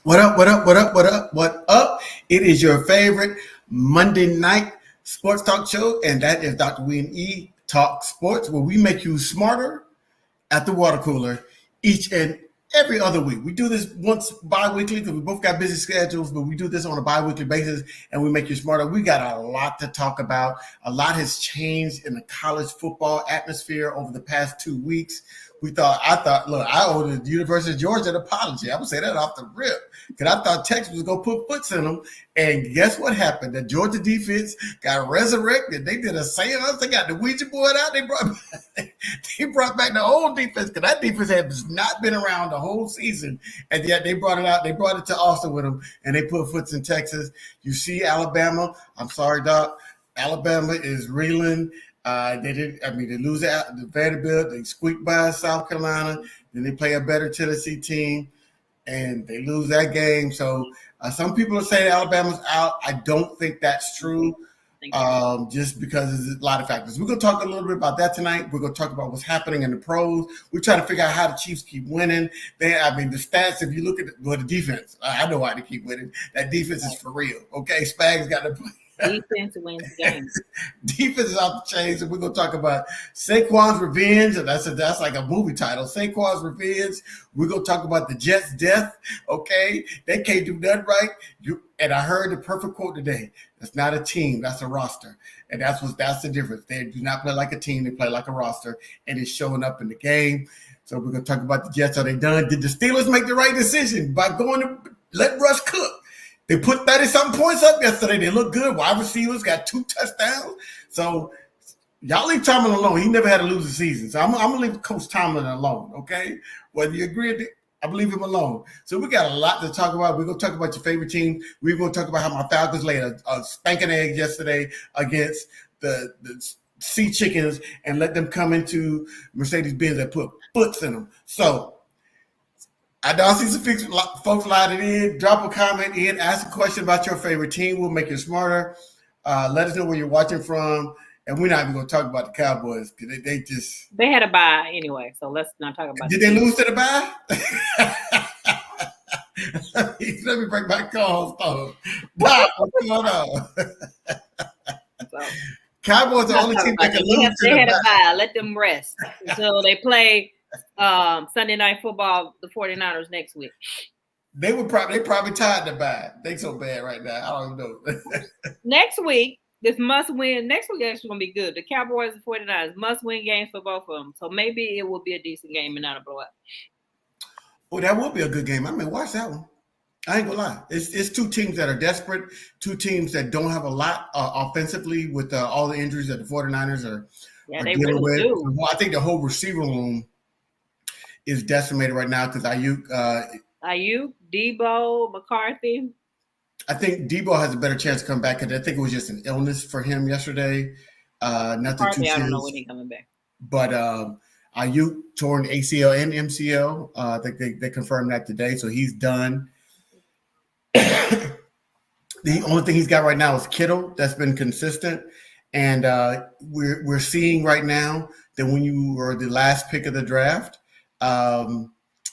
What up, what up, what up, what up, what up? It is your favorite Monday night sports talk show, and that is Dr. Oui E Talk Sports, where we make you smarter at the water cooler each and every other week. We do this once bi-weekly because we both got busy schedules, but we do this on a bi-weekly basis and we make you smarter. We got a lot to talk about. A lot has changed in the college football atmosphere over the past 2 weeks. Look, I owe the University of Georgia an apology. I'm gonna say that off the rip because I thought Texas was gonna put foots in them, and guess what happened? The Georgia defense got resurrected. They did a seance. They got the Ouija board out. They brought back the old defense because that defense has not been around the whole season, and yet they brought it out. They brought it to Austin with them, and they put foots in Texas. You see Alabama. I'm sorry, Doc. Alabama is reeling. They lose out the Vanderbilt. They squeak by South Carolina. Then they play a better Tennessee team, and they lose that game. So some people are saying Alabama's out. I don't think that's true, just because there's a lot of factors. We're going to talk a little bit about that tonight. We're going to talk about what's happening in the pros. We're trying to figure out how the Chiefs keep winning. The stats, if you look at the defense, I know why they keep winning. That defense is for real. Okay, Spags got to play. Defense wins games. Defense is off the chains, and we're gonna talk about Saquon's revenge. And that's like a movie title. Saquon's revenge. We're gonna talk about the Jets' death. Okay, they can't do nothing right. And I heard the perfect quote today. That's not a team. That's a roster, and that's the difference. They do not play like a team. They play like a roster, and it's showing up in the game. So we're gonna talk about the Jets. Are they done? Did the Steelers make the right decision by going to let Russ cook? They put 30-something points up yesterday. They look good. Wide receivers got 2 touchdowns. So y'all leave Tomlin alone. He never had a losing season. So I'm going to leave Coach Tomlin alone, okay? Whether you agree with it, I believe him alone. So we got a lot to talk about. We're going to talk about your favorite team. We're going to talk about how my Falcons laid a spanking egg yesterday against the Sea Chickens and let them come into Mercedes-Benz and put foots in them. So I don't see some folks lining in. Drop a comment in. Ask a question about your favorite team. We'll make you smarter. Let us know where you're watching from. And we're not even going to talk about the Cowboys because they had a bye anyway. So let's not talk about. Did they lose to the bye? Let me break my calls phone. Doc, what's going on? Cowboys are the only team that can lose to the bye. They had a bye. Let them rest until they play Sunday Night Football, the 49ers next week. They probably tied the bye. They so bad right now. I don't know. Next week, this must win. Next week actually gonna be good. The Cowboys and 49ers must win games for both of them. So maybe it will be a decent game and not a blowout. Oh, that will be a good game. I mean, watch that one. I ain't gonna lie. It's 2 teams that are desperate, 2 teams that don't have a lot offensively with all the injuries that the 49ers are they dealing really with. do. I think the whole receiver room is decimated right now because Ayuk, Debo, McCarthy. I think Debo has a better chance to come back because I think it was just an illness for him yesterday. Nothing too serious. I don't know when he's coming back. But Ayuk torn ACL and MCL. I think they confirmed that today, so he's done. The only thing he's got right now is Kittle. That's been consistent, and we're seeing right now that when you were the last pick of the draft,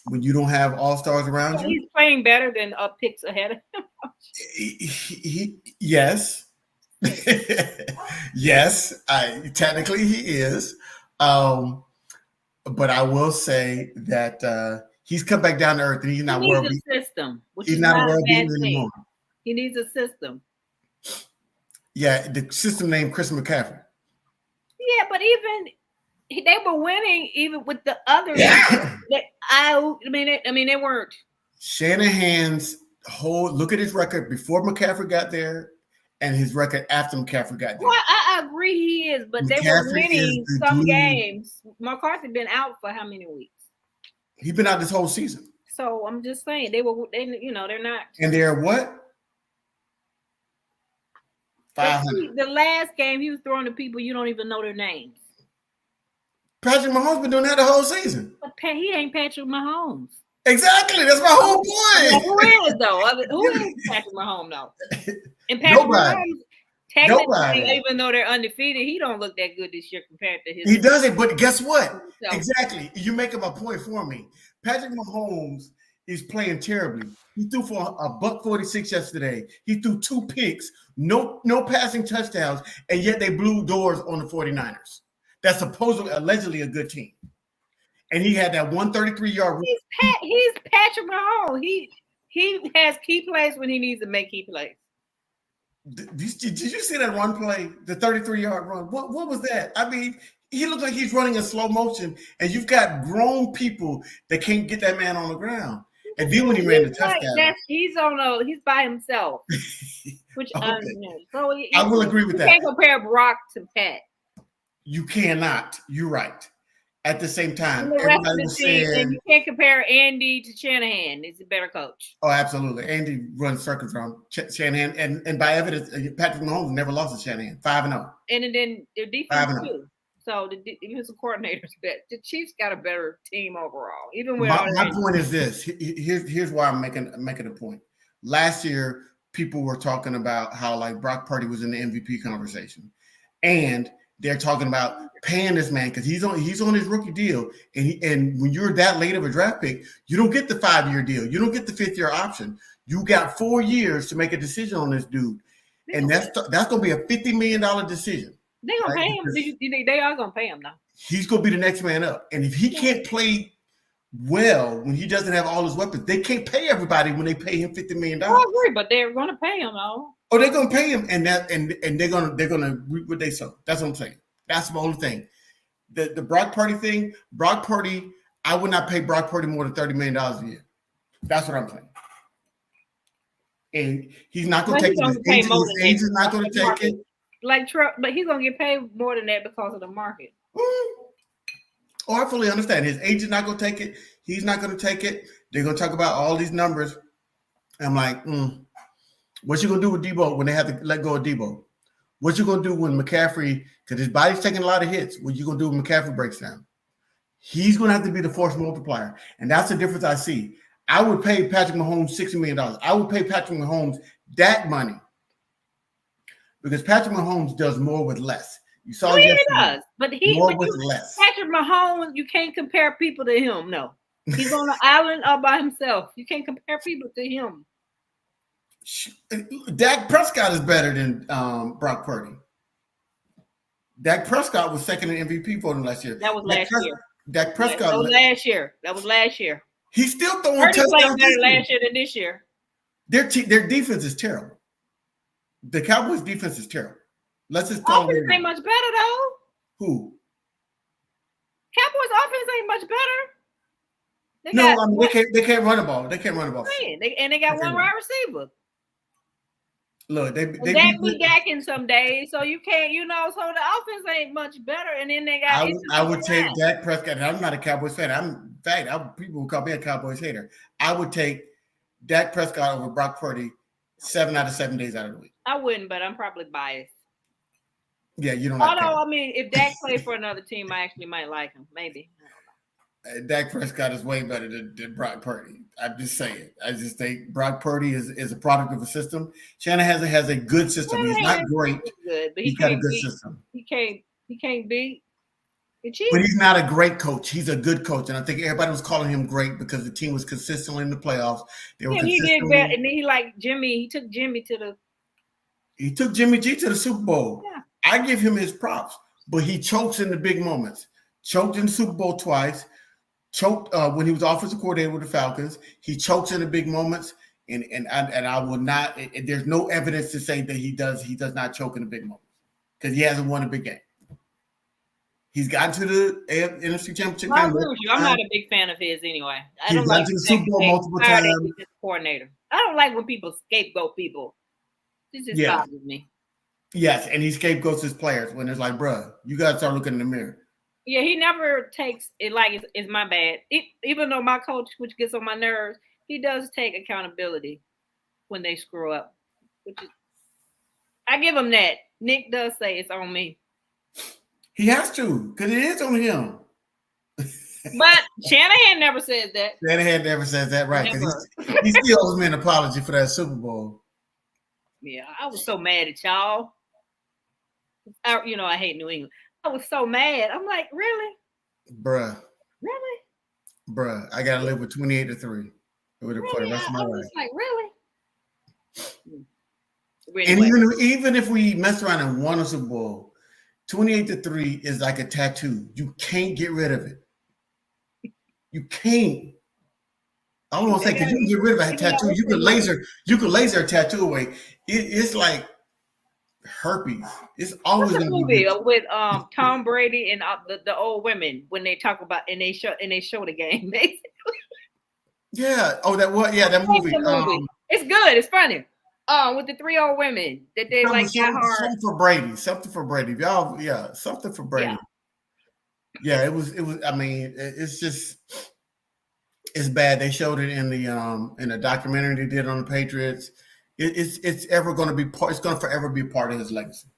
when you don't have all-stars around you, he's playing better than picks ahead of him. Yes. Yes, technically he is. But I will say that he's come back down to earth and he's not world beaten. System. He's not a world beaten anymore. He needs a system. Yeah, the system named Chris McCaffrey. Yeah, but even they were winning even with the others. They weren't. Shanahan's look at his record before McCaffrey got there and his record after McCaffrey got there. Well, I agree he is, but they were winning some games. McCarthy been out for how many weeks? He's been out this whole season. So I'm just saying they're not. And they're what? 500. The last game he was throwing to people you don't even know their names. Patrick Mahomes been doing that the whole season. But he ain't Patrick Mahomes. Exactly. That's my whole point. Who is though? Who is Patrick Mahomes though? And Patrick Mahomes, technically, even though they're undefeated, he don't look that good this year compared to his. He doesn't, but guess what? So, exactly. You're making my point for me. Patrick Mahomes is playing terribly. He threw for a $146 yesterday. He threw 2 picks, no passing touchdowns, and yet they blew doors on the 49ers. That's supposedly, allegedly a good team. And he had that 133-yard. He's Patrick Mahomes. He has key plays when he needs to make key plays. Did you see that run play? The 33-yard run. What was that? I mean, he looks like he's running in slow motion, and you've got grown people that can't get that man on the ground. And then when he ran the touchdown, he's by himself. Which okay. So I will agree with that. You can't compare Brock to Pat. You cannot. You're right. At the same time, everybody was saying, and you can't compare Andy to Shanahan. He's a better coach. Oh, absolutely. Andy runs circles around Shanahan, and by evidence, Patrick Mahomes never lost to Shanahan. 5-0. And then their defense too. So the defensive coordinators, the Chiefs got a better team overall. Even with my point is this. Here's why I'm making a point. Last year, people were talking about how like Brock Purdy was in the MVP conversation, and they're talking about paying this man because he's on his rookie deal, and when you're that late of a draft pick, you don't get the 5-year deal, you don't get the 5th-year option. You got 4 years to make a decision on this dude, and that's going to be a $50 million decision. They're gonna pay him. They are gonna pay him now. He's gonna be the next man up, and if he can't play well when he doesn't have all his weapons, they can't pay everybody when they pay him $50 million. I agree, but they're gonna pay him though. Oh, they're gonna pay him, and they're gonna reap what they sow. That's what I'm saying. That's the only thing. The Brock Purdy thing. Brock Purdy, I would not pay Brock Purdy more than $30 million a year. That's what I'm saying. And he's not gonna take it. His age is not gonna take it. But he's gonna get paid more than that because of the market. Oh, I fully understand. His agent not gonna take it. He's not gonna take it. They're gonna talk about all these numbers. I'm like, what you gonna do with Debo when they have to let go of Debo? What you gonna do when McCaffrey, because his body's taking a lot of hits? What you gonna do when McCaffrey breaks down? He's gonna have to be the force multiplier, and that's the difference I see. I would pay Patrick Mahomes $60 million. I would pay Patrick Mahomes that money. Because Patrick Mahomes does more with less. You saw he does, but more with less. Patrick Mahomes, you can't compare people to him. No, he's on an island all by himself. You can't compare people to him. Dak Prescott is better than Brock Purdy. Dak Prescott was second in MVP voting last year. That was last year. Dak Prescott. That was last year. That was last year. He's still throwing touchdowns. Better last year than this year. Their defense is terrible. The Cowboys' defense is terrible. Let's just talk. Offense ain't much better though. Who? Cowboys' offense ain't much better. They can't run the ball. They can't run the ball. They got one wide receiver. Look, they be gacking some days, so you can't, so the offense ain't much better. And then they got. I would take Dak Prescott. I'm not a Cowboys fan. People will call me a Cowboys hater. I would take Dak Prescott over Brock Purdy 7 out of 7 days out of the week. I wouldn't, but I'm probably biased. Yeah, you don't. Although, if Dak played for another team, I actually might like him. Maybe. Dak Prescott is way better than Brock Purdy. I'm just saying. I just think Brock Purdy is a product of a system. Shanahan has a good system. He's not great. Good, but he's got a good system. He can't beat the Chiefs. But he's not a great coach. He's a good coach, and I think everybody was calling him great because the team was consistently in the playoffs. He did better, and then he like Jimmy. He took Jimmy to the. He took Jimmy G to the Super Bowl. Yeah. I give him his props, but he chokes in the big moments. Choked in the Super Bowl twice. Choked when he was offensive coordinator with the Falcons. He chokes in the big moments, and I will not. There's no evidence to say that he does not choke in the big moments because he hasn't won a big game. He's gotten to the NFC Championship game. I'm not a big fan of his anyway. He's gotten to the Super Bowl multiple times. Coordinator. I don't like when people scapegoat people. This just bothers me. Yes, and he scapegoats his players when it's like, bruh, you got to start looking in the mirror. Yeah, he never takes it like it's my bad. Even though my coach, which gets on my nerves, he does take accountability when they screw up. I give him that. Nick does say it's on me. He has to, because it is on him. But Shanahan never says that. Shanahan never says that, right? Because he still owes me an apology for that Super Bowl. Yeah, I was so mad at y'all. I hate New England. I was so mad. I'm like, really? Bruh. Really? Bruh, I got to live with 28-3. for the Really? rest of my I life. was like, really? And Anyway, even if we mess around and won a Super Bowl, 28-3 is like a tattoo. You can't get rid of it. You can't. I don't want to say because you can get rid of a tattoo. You can laser a tattoo away. It's like herpes. It's always what's the going to be movie with you. with Tom Brady and the old women when they talk about and they show the game? Yeah. Oh, that what? Yeah, that movie. The movie. It's good. It's funny. With the 3 old women that they like got hard. Something for Brady. Something for Brady. Y'all, yeah, something for Brady. Yeah, it was. I mean, it's just. It's bad. They showed it in the documentary they did on the Patriots. It's ever going to be part. It's going to forever be a part of his legacy.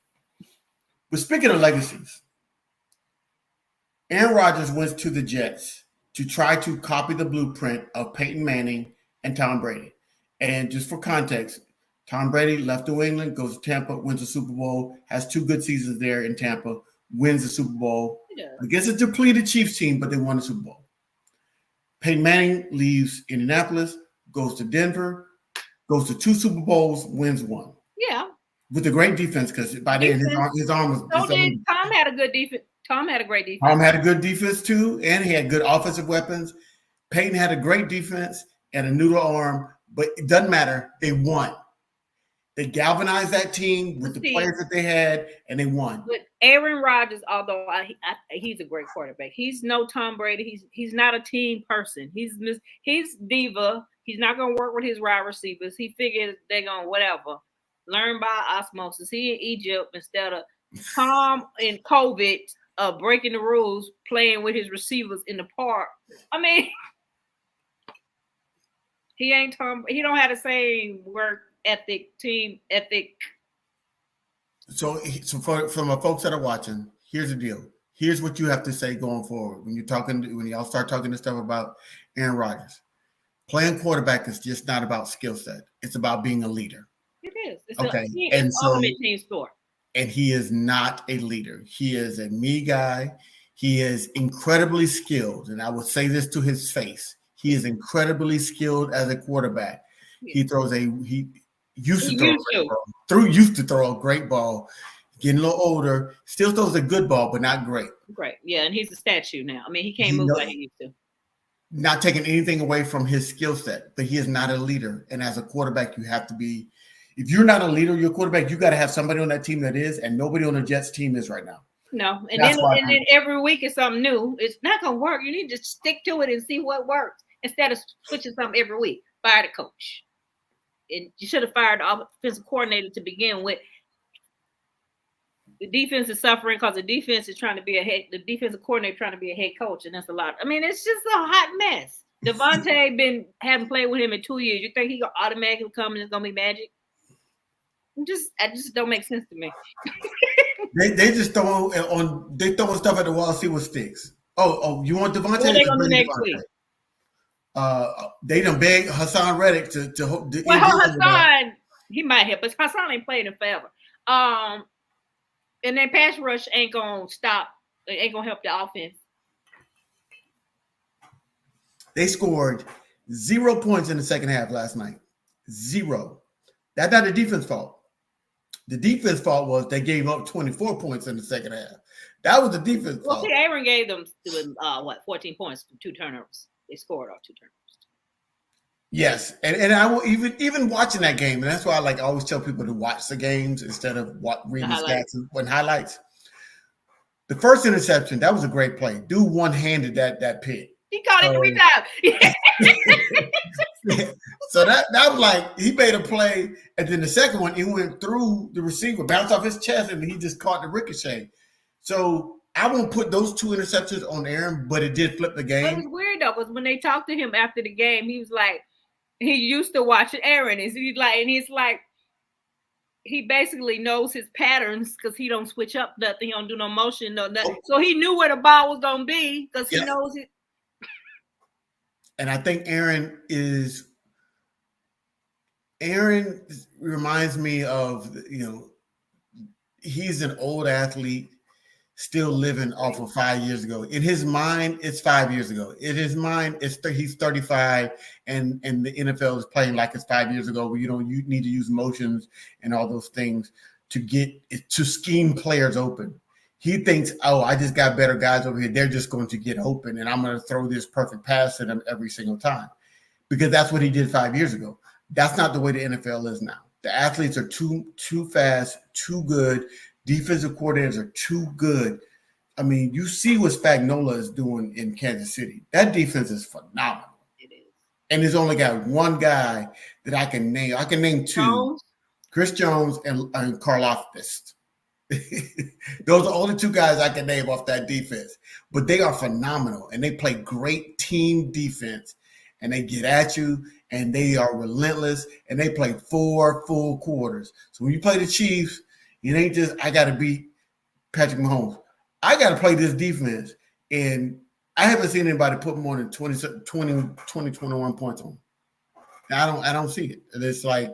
But speaking of legacies, Aaron Rodgers went to the Jets to try to copy the blueprint of Peyton Manning and Tom Brady. And just for context, Tom Brady left New England, goes to Tampa, wins the Super Bowl, has 2 good seasons there in Tampa, wins the Super Bowl against a depleted Chiefs team, but they won the Super Bowl. Peyton Manning leaves Indianapolis, goes to Denver, goes to 2 Super Bowls, wins 1. Yeah. With a great defense, because by then his arm was. So did Tom had a good defense. Tom had a great defense. Tom had a good defense too, and he had good offensive weapons. Peyton had a great defense and a noodle arm, but it doesn't matter. They won. They galvanized that team with the players that they had, and they won. But Aaron Rodgers, although he's a great quarterback, he's no Tom Brady. He's not a team person. He's diva. He's not going to work with his wide receivers. He figures they're going to whatever. Learn by osmosis. He in Egypt instead of Tom in COVID breaking the rules, playing with his receivers in the park. I mean, he ain't Tom. He don't have the same work ethic, team ethic. So from the folks that are watching, here's the deal. Here's what you have to say going forward when y'all start talking this stuff about Aaron Rodgers. Playing quarterback is just not about skill set. It's about being a leader. It is. It's okay. It's ultimate team sport. And he is not a leader. He is a me guy. He is incredibly skilled. And I would say this to his face. He is incredibly skilled as a quarterback. Yeah. He used to throw a great ball. Getting a little older, still throws a good ball, but not great. Great. Yeah, and he's a statue now. I mean, he can't move like he used to. Not taking anything away from his skill set, but he is not a leader. And as a quarterback, you have to be. If you're not a leader, you're a quarterback, you got to have somebody on that team that is, and nobody on the Jets team is right now. No, and then every week is something new. It's not going to work. You need to stick to it and see what works instead of switching something every week. Fire the coach. And you should have fired the offensive coordinator to begin with. The defense is suffering because the defense is trying to be the defensive coordinator trying to be a head coach, and that's a lot. I mean, it's just a hot mess. Devontae haven't played with him in 2 years. You think he gonna automatically come and it's gonna be magic? That just don't make sense to me. they just throwing stuff at the wall, see what sticks. Oh, you want Devontae? What are they gonna do next week? They done begged Hassan Reddick to well, Hassan, he might have, but Hassan ain't played in forever. And then pass rush ain't gonna stop. It ain't gonna help the offense. They scored 0 points in the second half last night. 0. That's not the defense fault. The defense fault was they gave up 24 points in the second half. That was the defense fault. Well, see, Aaron gave them 14 points from 2 turnovers. They scored off 2 turnovers. Yes, and I will even watching that game, and that's why I always tell people to watch the games instead of reading the stats and highlights. The first interception, that was a great play. Dude one-handed that pick. He caught it 3 times. So that was like he made a play, and then the second one, he went through the receiver, bounced off his chest, and he just caught the ricochet. So I won't put those 2 interceptions on Aaron, but it did flip the game. It was weird though, because when they talked to him after the game, he was like, he used to watch Aaron, and he's like, he basically knows his patterns because he don't switch up nothing, he don't do no motion, no nothing. So he knew where the ball was gonna be because he knows it. And I think Aaron reminds me of, he's an old athlete still living off of 5 years ago. In his mind, it's 5 years ago. In his mind, he's 35, and the NFL is playing like it's 5 years ago, where you need to use motions and all those things to scheme players open. He thinks, oh, I just got better guys over here. They're just going to get open, and I'm going to throw this perfect pass at them every single time, because that's what he did 5 years ago. That's not the way the NFL is now. The athletes are too fast, too good. Defensive coordinators are too good. I mean, you see what Spagnuolo is doing in Kansas City. That defense is phenomenal. It is. And there's only got one guy that I can name. I can name two. Jones. Chris Jones and Karlaftis. Those are the only two guys I can name off that defense. But they are phenomenal, and they play great team defense, and they get at you, and they are relentless, and they play 4 full quarters. So when you play the Chiefs, it ain't just, I got to beat Patrick Mahomes. I got to play this defense, and I haven't seen anybody put more than 20, 21 points on. I don't see it. And it's like,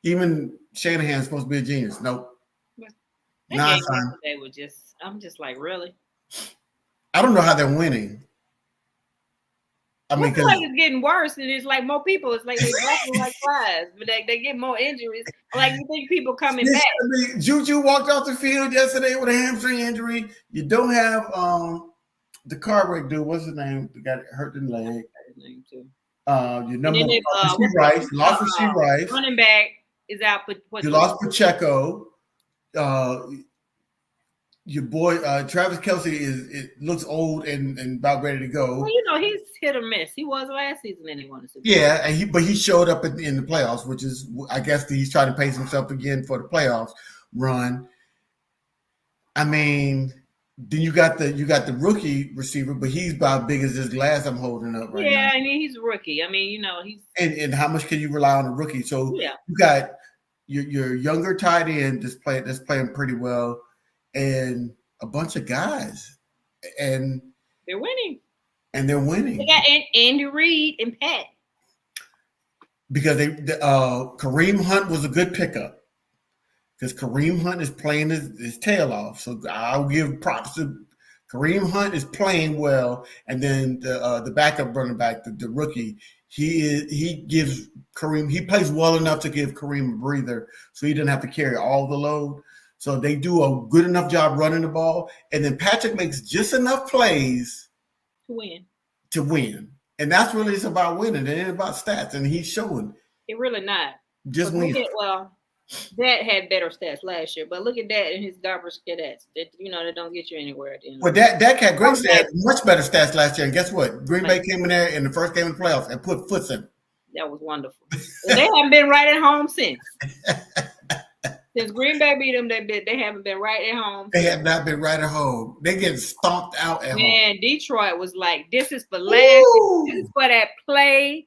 even Shanahan's supposed to be a genius. Nope. That game yesterday was just, I'm just like, really? I don't know how they're winning. I mean, feel like it's getting worse, and it's like more people. It's like they're dropping like flies, but they get more injuries. Like, you think people coming back? I mean, Juju walked off the field yesterday with a hamstring injury. You don't have the car wreck dude. What's his name? The guy that hurt the leg. His name too. Your number Rasheed Rice. Lost Rasheed Rice. Running back is out. You lost Pacheco. Your boy Travis Kelce looks old and about ready to go. Well, you know, he's hit or miss. He was last season, and he won the Super Bowl. Yeah, and he showed up in the playoffs, which is, I guess, he's trying to pace himself again for the playoffs run. I mean, then you got the rookie receiver, but he's about big as this glass I'm holding up right now. Yeah, I mean, he's a rookie. I mean, you know, he's and how much can you rely on a rookie? So yeah. You got your younger tight end that's playing pretty well, and a bunch of guys, and they're winning. And they're winning. They got Andy Reid and Pat. Because Kareem Hunt was a good pickup. Because Kareem Hunt is playing his tail off. So I'll give props to Kareem Hunt is playing well. And then the backup running back, the rookie, he gives Kareem, he plays well enough to give Kareem a breather so he doesn't have to carry all the load. So they do a good enough job running the ball. And then Patrick makes just enough plays to win. And that's really, it's about winning. It ain't about stats. And he's showing. It really not. Just winning. Well, that had better stats last year, but look at that and his garbage stats. That, you know, that don't get you anywhere at the end. Well, that had great stats, much better stats last year. And guess what? Green Bay came in there in the first game of the playoffs and put foots in. That was wonderful. They haven't been right at home since. Since Green Bay beat them, they haven't been right at home. They have not been right at home. They get stomped out at home. Man, Detroit was like, this is for last. This is for that play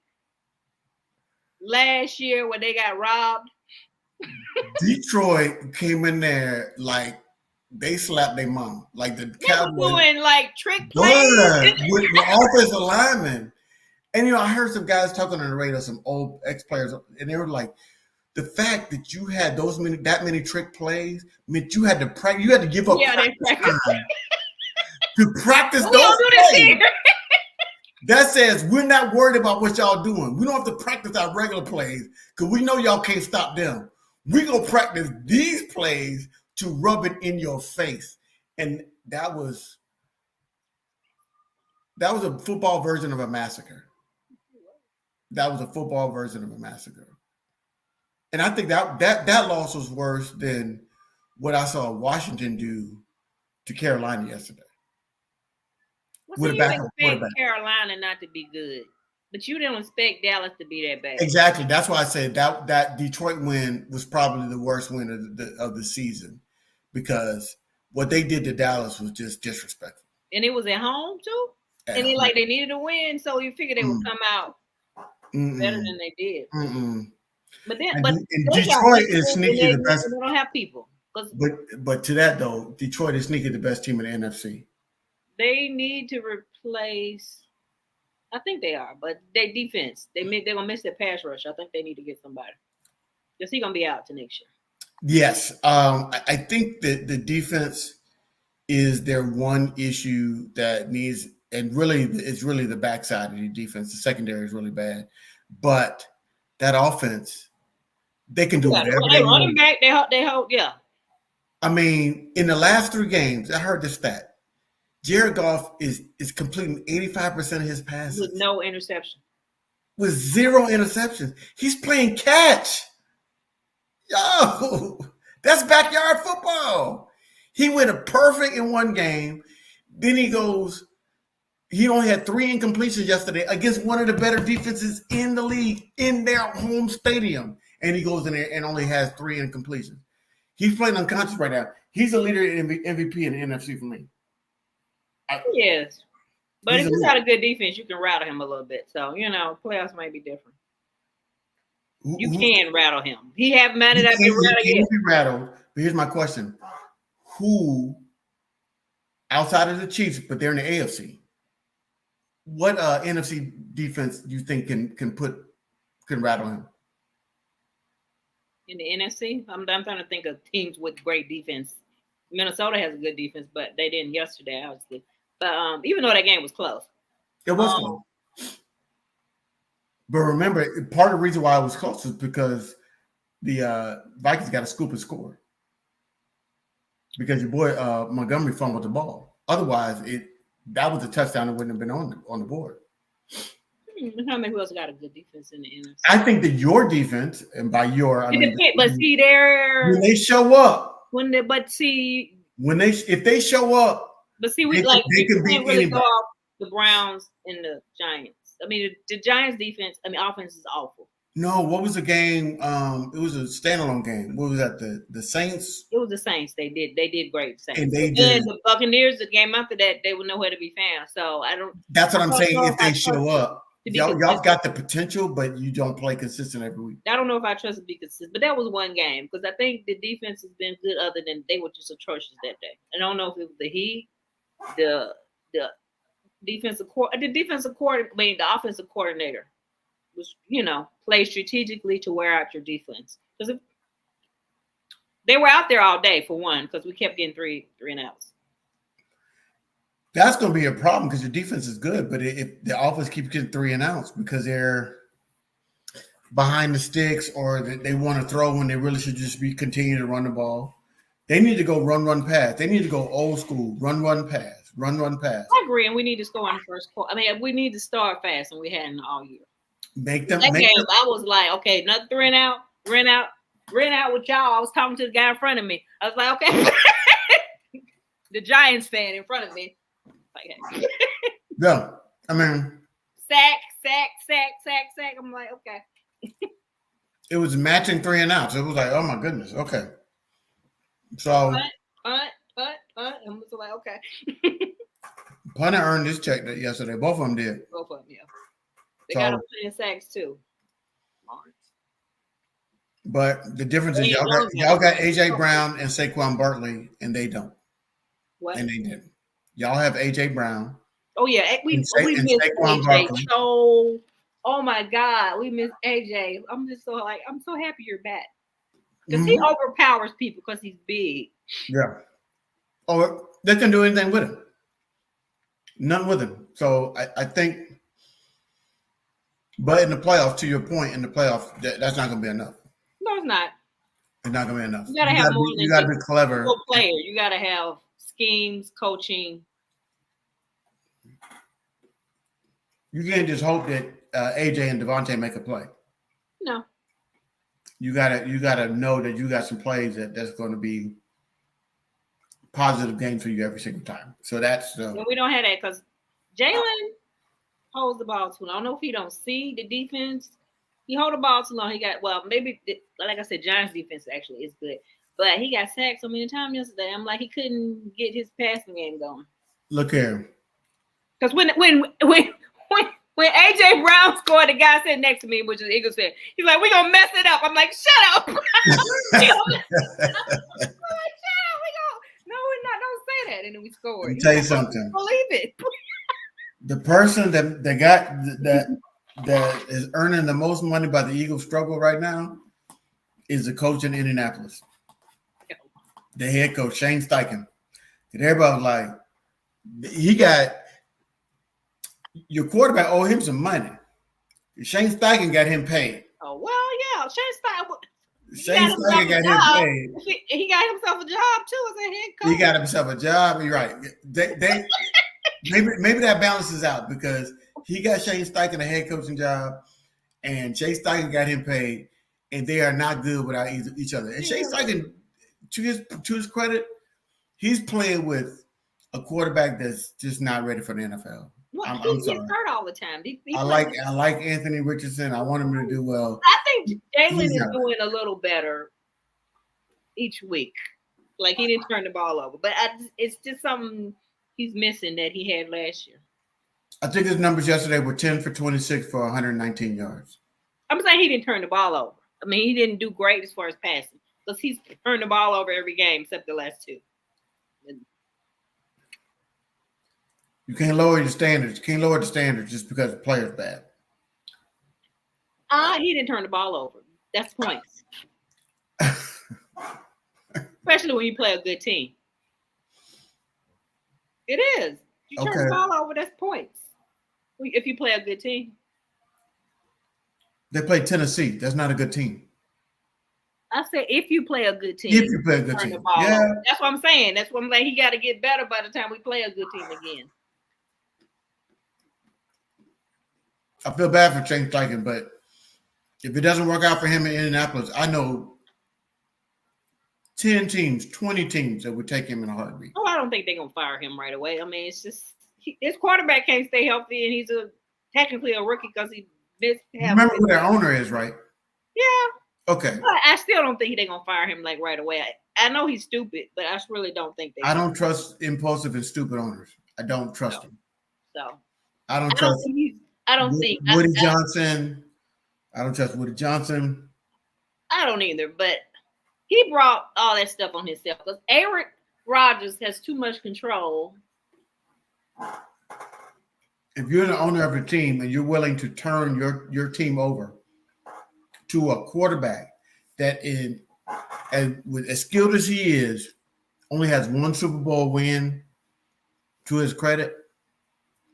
last year when they got robbed. Detroit came in there like they slapped their mom. Like the Cowboys doing like trick plays with the offensive linemen. And you know, I heard some guys talking on the radio, some old ex-players, and they were like, the fact that you had that many trick plays meant you had to practice. You had to give up practice time to practice those plays. That says we're not worried about what y'all doing. We don't have to practice our regular plays because we know y'all can't stop them. We're going to practice these plays to rub it in your face. And that was a football version of a massacre. That was a football version of a massacre. And I think that loss was worse than what I saw Washington do to Carolina yesterday. Well, you expect Carolina not to be good, but you don't expect Dallas to be that bad. Exactly. That's why I said that Detroit win was probably the worst win of the season, because what they did to Dallas was just disrespectful. And it was at home too. And they needed a win, so you figured they would come out better than they did. But Detroit is sneaky the best. They don't have people. But to that though, Detroit is sneaky the best team in the NFC. They need to replace. I think they are, but their defense. They're gonna miss their pass rush. I think they need to get somebody. Because he's gonna be out to next year. Yes, I think that the defense is there one issue that needs, and really it's really the backside of the defense. The secondary is really bad, but that offense, they can do whatever they they running want. back. They hold. Yeah. I mean, in the last 3 games, I heard this stat. Jared Goff is completing 85% of his passes With no interception. with 0 interceptions. He's playing catch. Yo, that's backyard football. He went a perfect in 1 game. Then he only had 3 incompletions yesterday against one of the better defenses in the league in their home stadium. And he goes in there and only has 3 incompletions. He's playing unconscious right now. He's a leader in MVP in the NFC for me. Yes. But if you got a good defense, you can rattle him a little bit. So, playoffs might be different. You can rattle him. He have managed to be rattled. He can be rattled. But here's my question. Who, outside of the Chiefs, but they're in the AFC, what NFC defense do you think can rattle him? In the NFC? I'm trying to think of teams with great defense. Minnesota has a good defense, but they didn't yesterday, obviously. But even though that game was close. It was close. But remember, part of the reason why it was close is because the Vikings got a scoop and score. Because your boy Montgomery fumbled the ball. Otherwise, that was a touchdown that wouldn't have been on the board. I'm trying to think who else got a good defense in the NFC. I think that your defense, and by your, I mean, but see, they're when they show up. If they show up. But see, we can't really go off the Browns and the Giants. I mean, the Giants defense, offense is awful. No, what was the game? It was a standalone game. What was that? The Saints? It was the Saints. They did great. Saints. And they did. The Buccaneers, the game after that, they were nowhere to be found. So I don't. That's what I'm saying. If they show up, y'all got the potential, but you don't play consistent every week. I don't know if I trust to be consistent, but that was 1 game because I think the defense has been good. Other than they were just atrocious that day. I don't know if it was the Heat, the offensive coordinator was, play strategically to wear out your defense. Because they were out there all day for one, because we kept getting three and outs. That's going to be a problem because your defense is good, but if the offense keeps getting 3 and outs because they're behind the sticks or they want to throw when they really should just be continue to run the ball. They need to go run, pass. They need to go old school, run, pass, run, pass. I agree, and we need to score in the first quarter. We need to start fast, and we hadn't all year. I was like, okay, another 3 and out, ran out with y'all. I was talking to the guy in front of me. I was like, okay. The Giants fan in front of me. Okay. Yeah, I mean. Sack. I'm like, okay. It was matching 3 and outs. It was like, oh my goodness, okay. So. And was like, okay. Punter earned his check yesterday. Both of them did. Both of them, yeah. They got him playing sacks too. But the difference is y'all got AJ Brown and Saquon Barkley, and they don't. What? And they didn't. Y'all have AJ Brown. Oh yeah, we missed Saquon AJ. Barkley. So, oh my God, we missed AJ. I'm so happy you're back because he overpowers people because he's big. Yeah. Or they can do anything with him. None with him. So I think, but in the playoffs, to your point, in the playoffs, that's not going to be enough. No, it's not. It's not going to be enough. You got to have more than you got to be clever. Player. You got to have schemes, coaching. You can't just hope that AJ and Devontae make a play. No. You gotta know that you got some plays that's going to be positive games for you every single time. So that's we don't have that because Jalen holds the ball too long. I don't know if he don't see the defense. He hold the ball too long. He got maybe like I said, Giants defense actually is good, but he got sacked so many times yesterday. I'm like he couldn't get his passing game going. Look here, because when AJ Brown scored, the guy sitting next to me, which is Eagles fan, he's like, "We're gonna mess it up." I'm like, "Shut up!" No, we're not. Don't say that. And then we scored. Let me tell you something. Believe it. The person that is earning the most money by the Eagles struggle right now is the coach in Indianapolis. The head coach, Shane Steichen. And everybody was like, he got your quarterback owe him some money. Shane Steichen got him paid. Oh well, yeah, Shane Steichen got him paid. He got himself a job too as a head coach. He got himself a job. You're right. They maybe that balances out because he got Shane Steichen a head coaching job, and Shane Steichen got him paid, and they are not good without each other. And Shane Steichen, to his credit, he's playing with a quarterback that's just not ready for the NFL. Well, I'm he sorry. gets hurt all the time. I like Anthony Richardson. I want him to do well. I think Jalen is doing a little better each week. Like he didn't turn the ball over, but it's just something he's missing that he had last year. I think his numbers yesterday were 10 for 26 for 119 yards. I'm saying he didn't turn the ball over. I mean, he didn't do great as far as passing because he's turned the ball over every game except the last two. You can't lower your standards. You can't lower the standards just because the player's bad. He didn't turn the ball over. That's points. Especially when you play a good team. It is. You turn the ball over, that's points. If you play a good team. They played Tennessee. That's not a good team. I said if you play a good team. If you play a good team. Yeah. Over. That's what I'm saying. That's what I'm like. He got to get better by the time we play a good team again. I feel bad for Shane Steichen, but if it doesn't work out for him in Indianapolis, I know 10 teams, 20 teams that would take him in a heartbeat. Oh, I don't think they're going to fire him right away. I mean, it's just his quarterback can't stay healthy, and he's technically a rookie because he missed. Remember who their owner is, right? Yeah. Okay. But I still don't think they're going to fire him like right away. I know he's stupid, but I really don't think they. I don't trust impulsive and stupid owners. I don't trust them. So I don't trust. I don't think Woody Johnson. I don't trust Woody Johnson. I don't either, but he brought all that stuff on himself because Aaron Rodgers has too much control. If you're the owner of a team and you're willing to turn your team over to a quarterback that is as skilled as he is, only has one Super Bowl win, to his credit.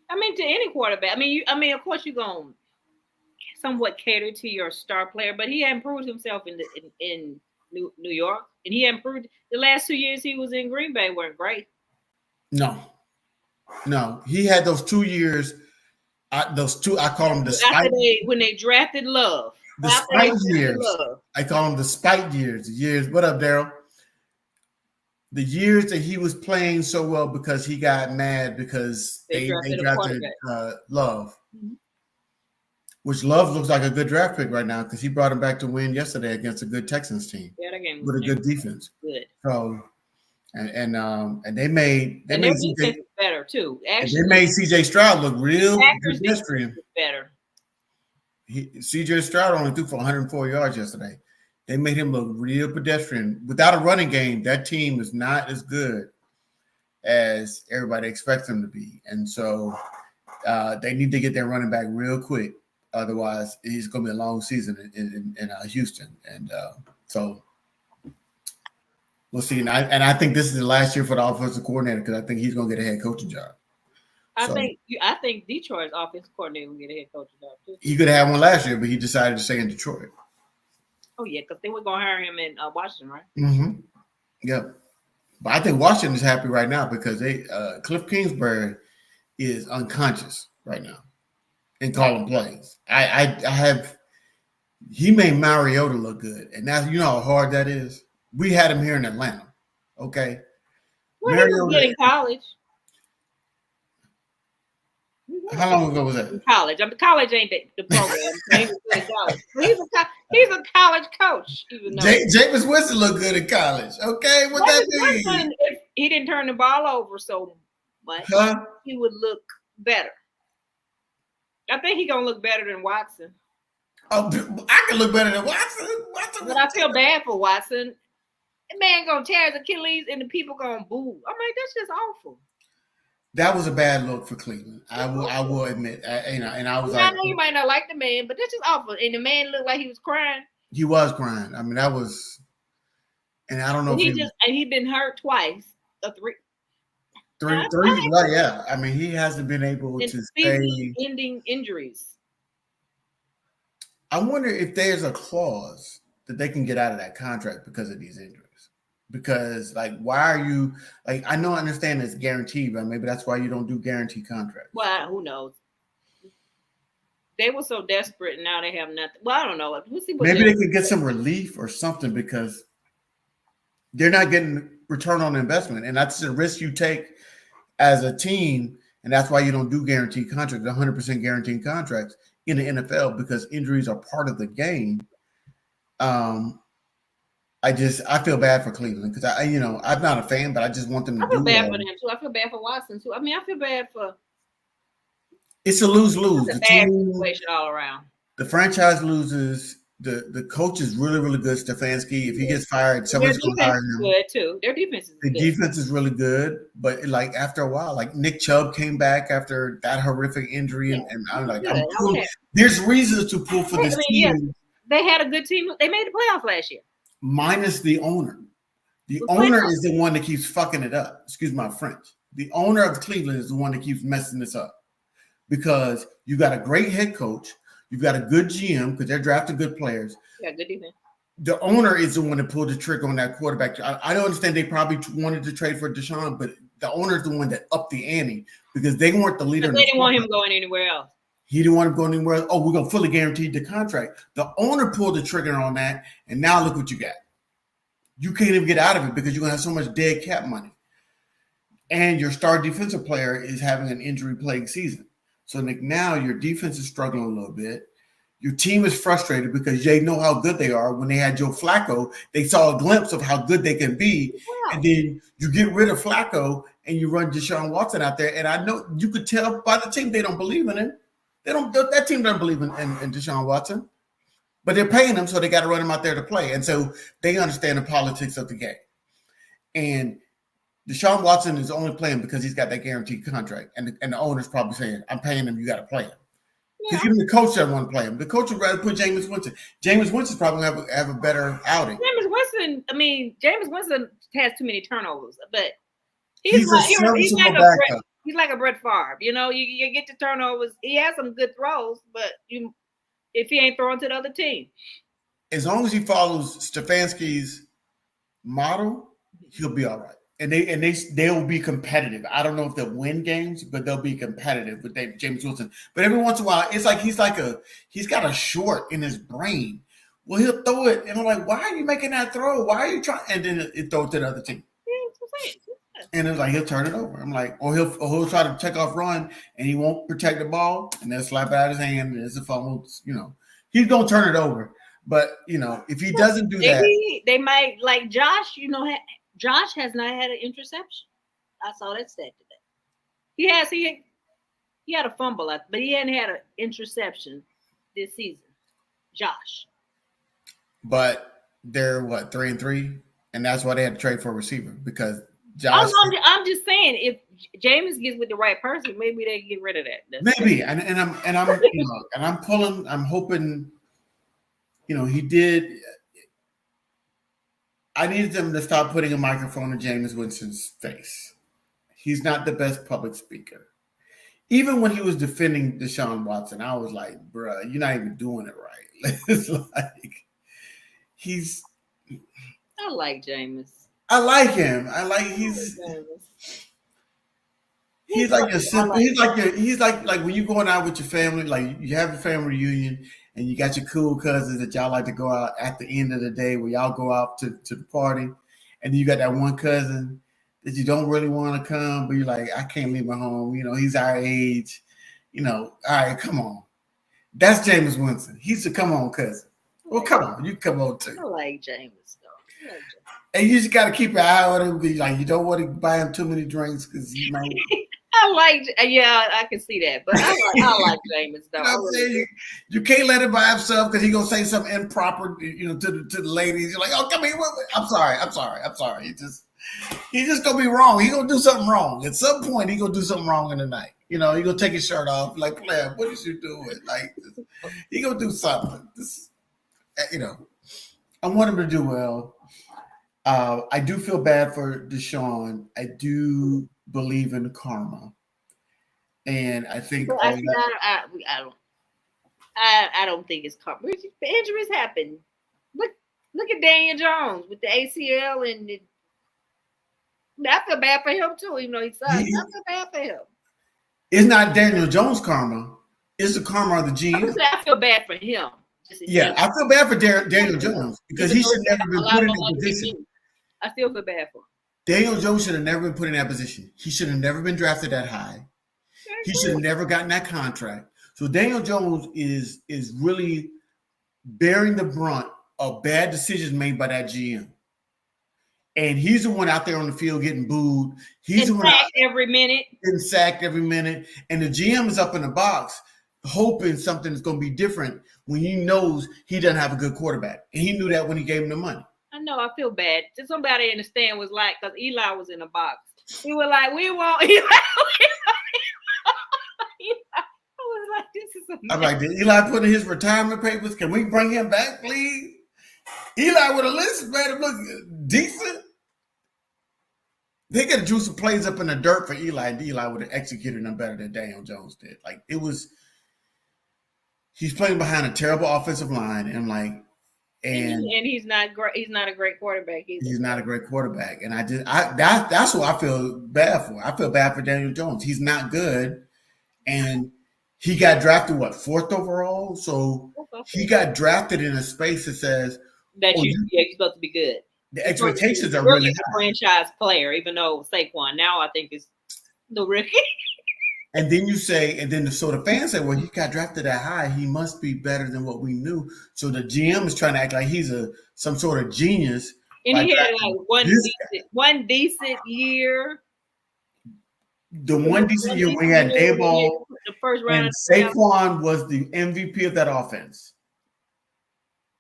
I mean, to any quarterback. I mean, of course, you're going to somewhat cater to your star player, but he improved himself in New York, and he improved the last 2 years he was in Green Bay weren't great. No, he had those 2 years. I call them the spite. When they drafted Love. The spite years. I call them the spite years. The years. What up, Daryl? The years that he was playing so well because he got mad because they drafted Love. Mm-hmm. Which Love looks like a good draft pick right now because he brought him back to win yesterday against a good Texans team. Yeah, that game with a good defense. Good. So, and they made CJ better too. Actually, they made CJ Stroud look real pedestrian. Better. CJ Stroud only threw for 104 yards yesterday. They made him look real pedestrian. Without a running game, that team is not as good as everybody expects them to be. And so they need to get their running back real quick. Otherwise, it's going to be a long season in Houston. And so we'll see. And I think this is the last year for the offensive coordinator because I think he's going to get a head coaching job. I think Detroit's offensive coordinator will get a head coaching job too. He could have had one last year, but he decided to stay in Detroit. Oh, yeah, because they were going to hire him in Washington, right? Mm-hmm. Yeah. But I think Washington is happy right now because Cliff Kingsbury is unconscious right now and calling plays. He made Mariota look good. And now you know how hard that is. We had him here in Atlanta. Okay. Well, he was good in college. How long ago was that? In college. College ain't the program. He was good in college. He's a college coach. Even though Jameis Winston looked good in college. Okay, what that mean? If he didn't turn the ball over so much, he would look better. I think he's gonna look better than Watson. Oh, I can look better than Watson. But I feel bad for Watson. The man gonna tear his Achilles and the people gonna boo. I'm like, that's just awful. That was a bad look for Cleveland. I will admit. And I was I know you might not like the man, but that's just awful. And the man looked like he was crying. He was crying. I mean, that was, and I don't know he'd been hurt twice or three. Three. Well, yeah. I mean, he hasn't been able to stay. Ending injuries. I wonder if there's a clause that they can get out of that contract because of these injuries. Because, like, why are you like? I understand it's guaranteed, but maybe that's why you don't do guaranteed contracts. Well, who knows? They were so desperate, and now they have nothing. Well, I don't know. We'll see maybe they could get some relief or something because they're not getting return on investment, and that's the risk you take as a team, and that's why you don't do guaranteed contracts, 100% guaranteed contracts in the NFL because injuries are part of the game. I feel bad for Cleveland because I'm not a fan, but I just want them to do well. I feel bad for them too. I feel bad for Watson too. I mean, I feel bad for. It's a lose-lose. It's a bad situation all around. The franchise loses. The coach is really, really good, Stefanski. If he gets fired, somebody's going to hire him. Good too. Their defense is good. The defense is really good, but like after a while, like Nick Chubb came back after that horrific injury, and I'm like, there's reasons to pull for this team. Yes. They had a good team. They made the playoffs last year. Minus the owner. The owner is the one that keeps fucking it up. Excuse my French. The owner of Cleveland is the one that keeps messing this up because you got a great head coach. You've got a good GM because they're drafting good players. Yeah, good defense. The owner is the one that pulled the trigger on that quarterback. I don't understand. They probably wanted to trade for Deshaun, but the owner is the one that upped the ante because they weren't the leader. They didn't want him going anywhere else. He didn't want him going anywhere else. Oh, we're going to fully guarantee the contract. The owner pulled the trigger on that, and now look what you got. You can't even get out of it because you're going to have so much dead cap money. And your star defensive player is having an injury-plagued season. So now your defense is struggling a little bit. Your team is frustrated because they know how good they are. When they had Joe Flacco, they saw a glimpse of how good they can be. Wow. And then you get rid of Flacco and you run Deshaun Watson out there. And I know you could tell by the team they don't believe in him. That team doesn't believe in Deshaun Watson. But they're paying him, so they got to run him out there to play. And so they understand the politics of the game. And Deshaun Watson is only playing because he's got that guaranteed contract. And the owner's probably saying, I'm paying him, you got to play him. Because even the coach doesn't want to play him. The coach would rather put Jameis Winston. Jameis Winston's probably going to have a better outing. Jameis Winston has too many turnovers. But he's like a Brett Favre. You get the turnovers. He has some good throws, but if he ain't throwing to the other team. As long as he follows Stefanski's model, he'll be all right. And they'll be competitive. I don't know if they'll win games, but they'll be competitive with Jameis Winston. But every once in a while, it's like he's got a short in his brain. Well, he'll throw it, and I'm like, why are you making that throw? Why are you trying? And then it throws to the other team. And it's like he'll turn it over. I'm like, or he'll try to take off run, and he won't protect the ball, and they'll slap it out of his hand, and it's a fumble. He's gonna turn it over. But if he doesn't do that, they might like Josh. Josh has not had an interception. I saw that stat today. He had a fumble, but he hadn't had an interception this season. Josh. But they're 3-3, and that's why they had to trade for a receiver because Josh. I'm just saying, if Jameis gets with the right person, maybe they get rid of that. Maybe, and I'm pulling. I'm hoping. He did. I needed them to stop putting a microphone in Jameis Winston's face. He's not the best public speaker. Even when he was defending Deshaun Watson, I was like, bruh, you're not even doing it right. It's like I like Jameis. I like him. He's like your simple. He's like when you're going out with your family, like you have a family reunion and you got your cool cousins that y'all like to go out at the end of the day where y'all go out to the party, and then you got that one cousin that you don't really want to come, but you're like, I can't leave my home. He's our age. All right, come on. That's Jameis Winston. He's a come on cousin. Well, come on, you come on too. I like Jameis though. And you just got to keep an eye on him because you don't want to buy him too many drinks because he might. I can see that, but I like Jameis though. You can't let him by himself because he's gonna say something improper, to the ladies. You're like, oh, come here. I'm sorry. He's just gonna be wrong. He's gonna do something wrong. At some point, he's gonna do something wrong in the night. He's gonna take his shirt off. Like, player, what is you doing? Like, he's gonna do something. I want him to do well. I do feel bad for Deshaun. I do. believe in karma, and I think But all I, that. I don't think it's karma. Injuries happen. Look, look at Daniel Jones with the ACL, and I feel bad for him too, even though he sucks. I He, feel bad for him. it's not Daniel Jones' karma. It's the karma of the GM. I feel bad for him, just in Yeah, general. I feel bad for Daniel Jones because Even he though should he never got a been lot put in more that money than position. me, I still feel bad for him. Daniel Jones should have never been put in that position. He should have never been drafted that high. He should have never gotten that contract. So Daniel Jones is really bearing the brunt of bad decisions made by that GM. And he's the one out there on the field getting booed. He's And the one out every minute. getting sacked every minute. And the GM is up in the box hoping something is going to be different when he knows he doesn't have a good quarterback. And he knew that when he gave him the money. I know, I feel bad. Just somebody in the stand was like, because Eli was in the box. We were like, we want Eli. I was like, this is amazing. I'm like, did Eli put in his retirement papers? Can we bring him back, please? Eli would have listened, made him look decent. They could have drew some plays up in the dirt for Eli, and Eli would have executed them better than Daniel Jones did. Like it was, he's playing behind a terrible offensive line, and he's not great. He's not a great quarterback either. He's not a great quarterback, and that's what I feel bad for. I feel bad for Daniel Jones. He's not good, and he got drafted fourth overall. So he got drafted in a space that says that you're supposed to be good. The expectations are really high. Franchise player, even though Saquon now I think is the rookie. And then the fans say, well, he got drafted that high. He must be better than what we knew. So the GM is trying to act like he's some sort of genius. And he had like one decent year. The one decent year we had Dayball, the first round, and Saquon was the MVP of that offense.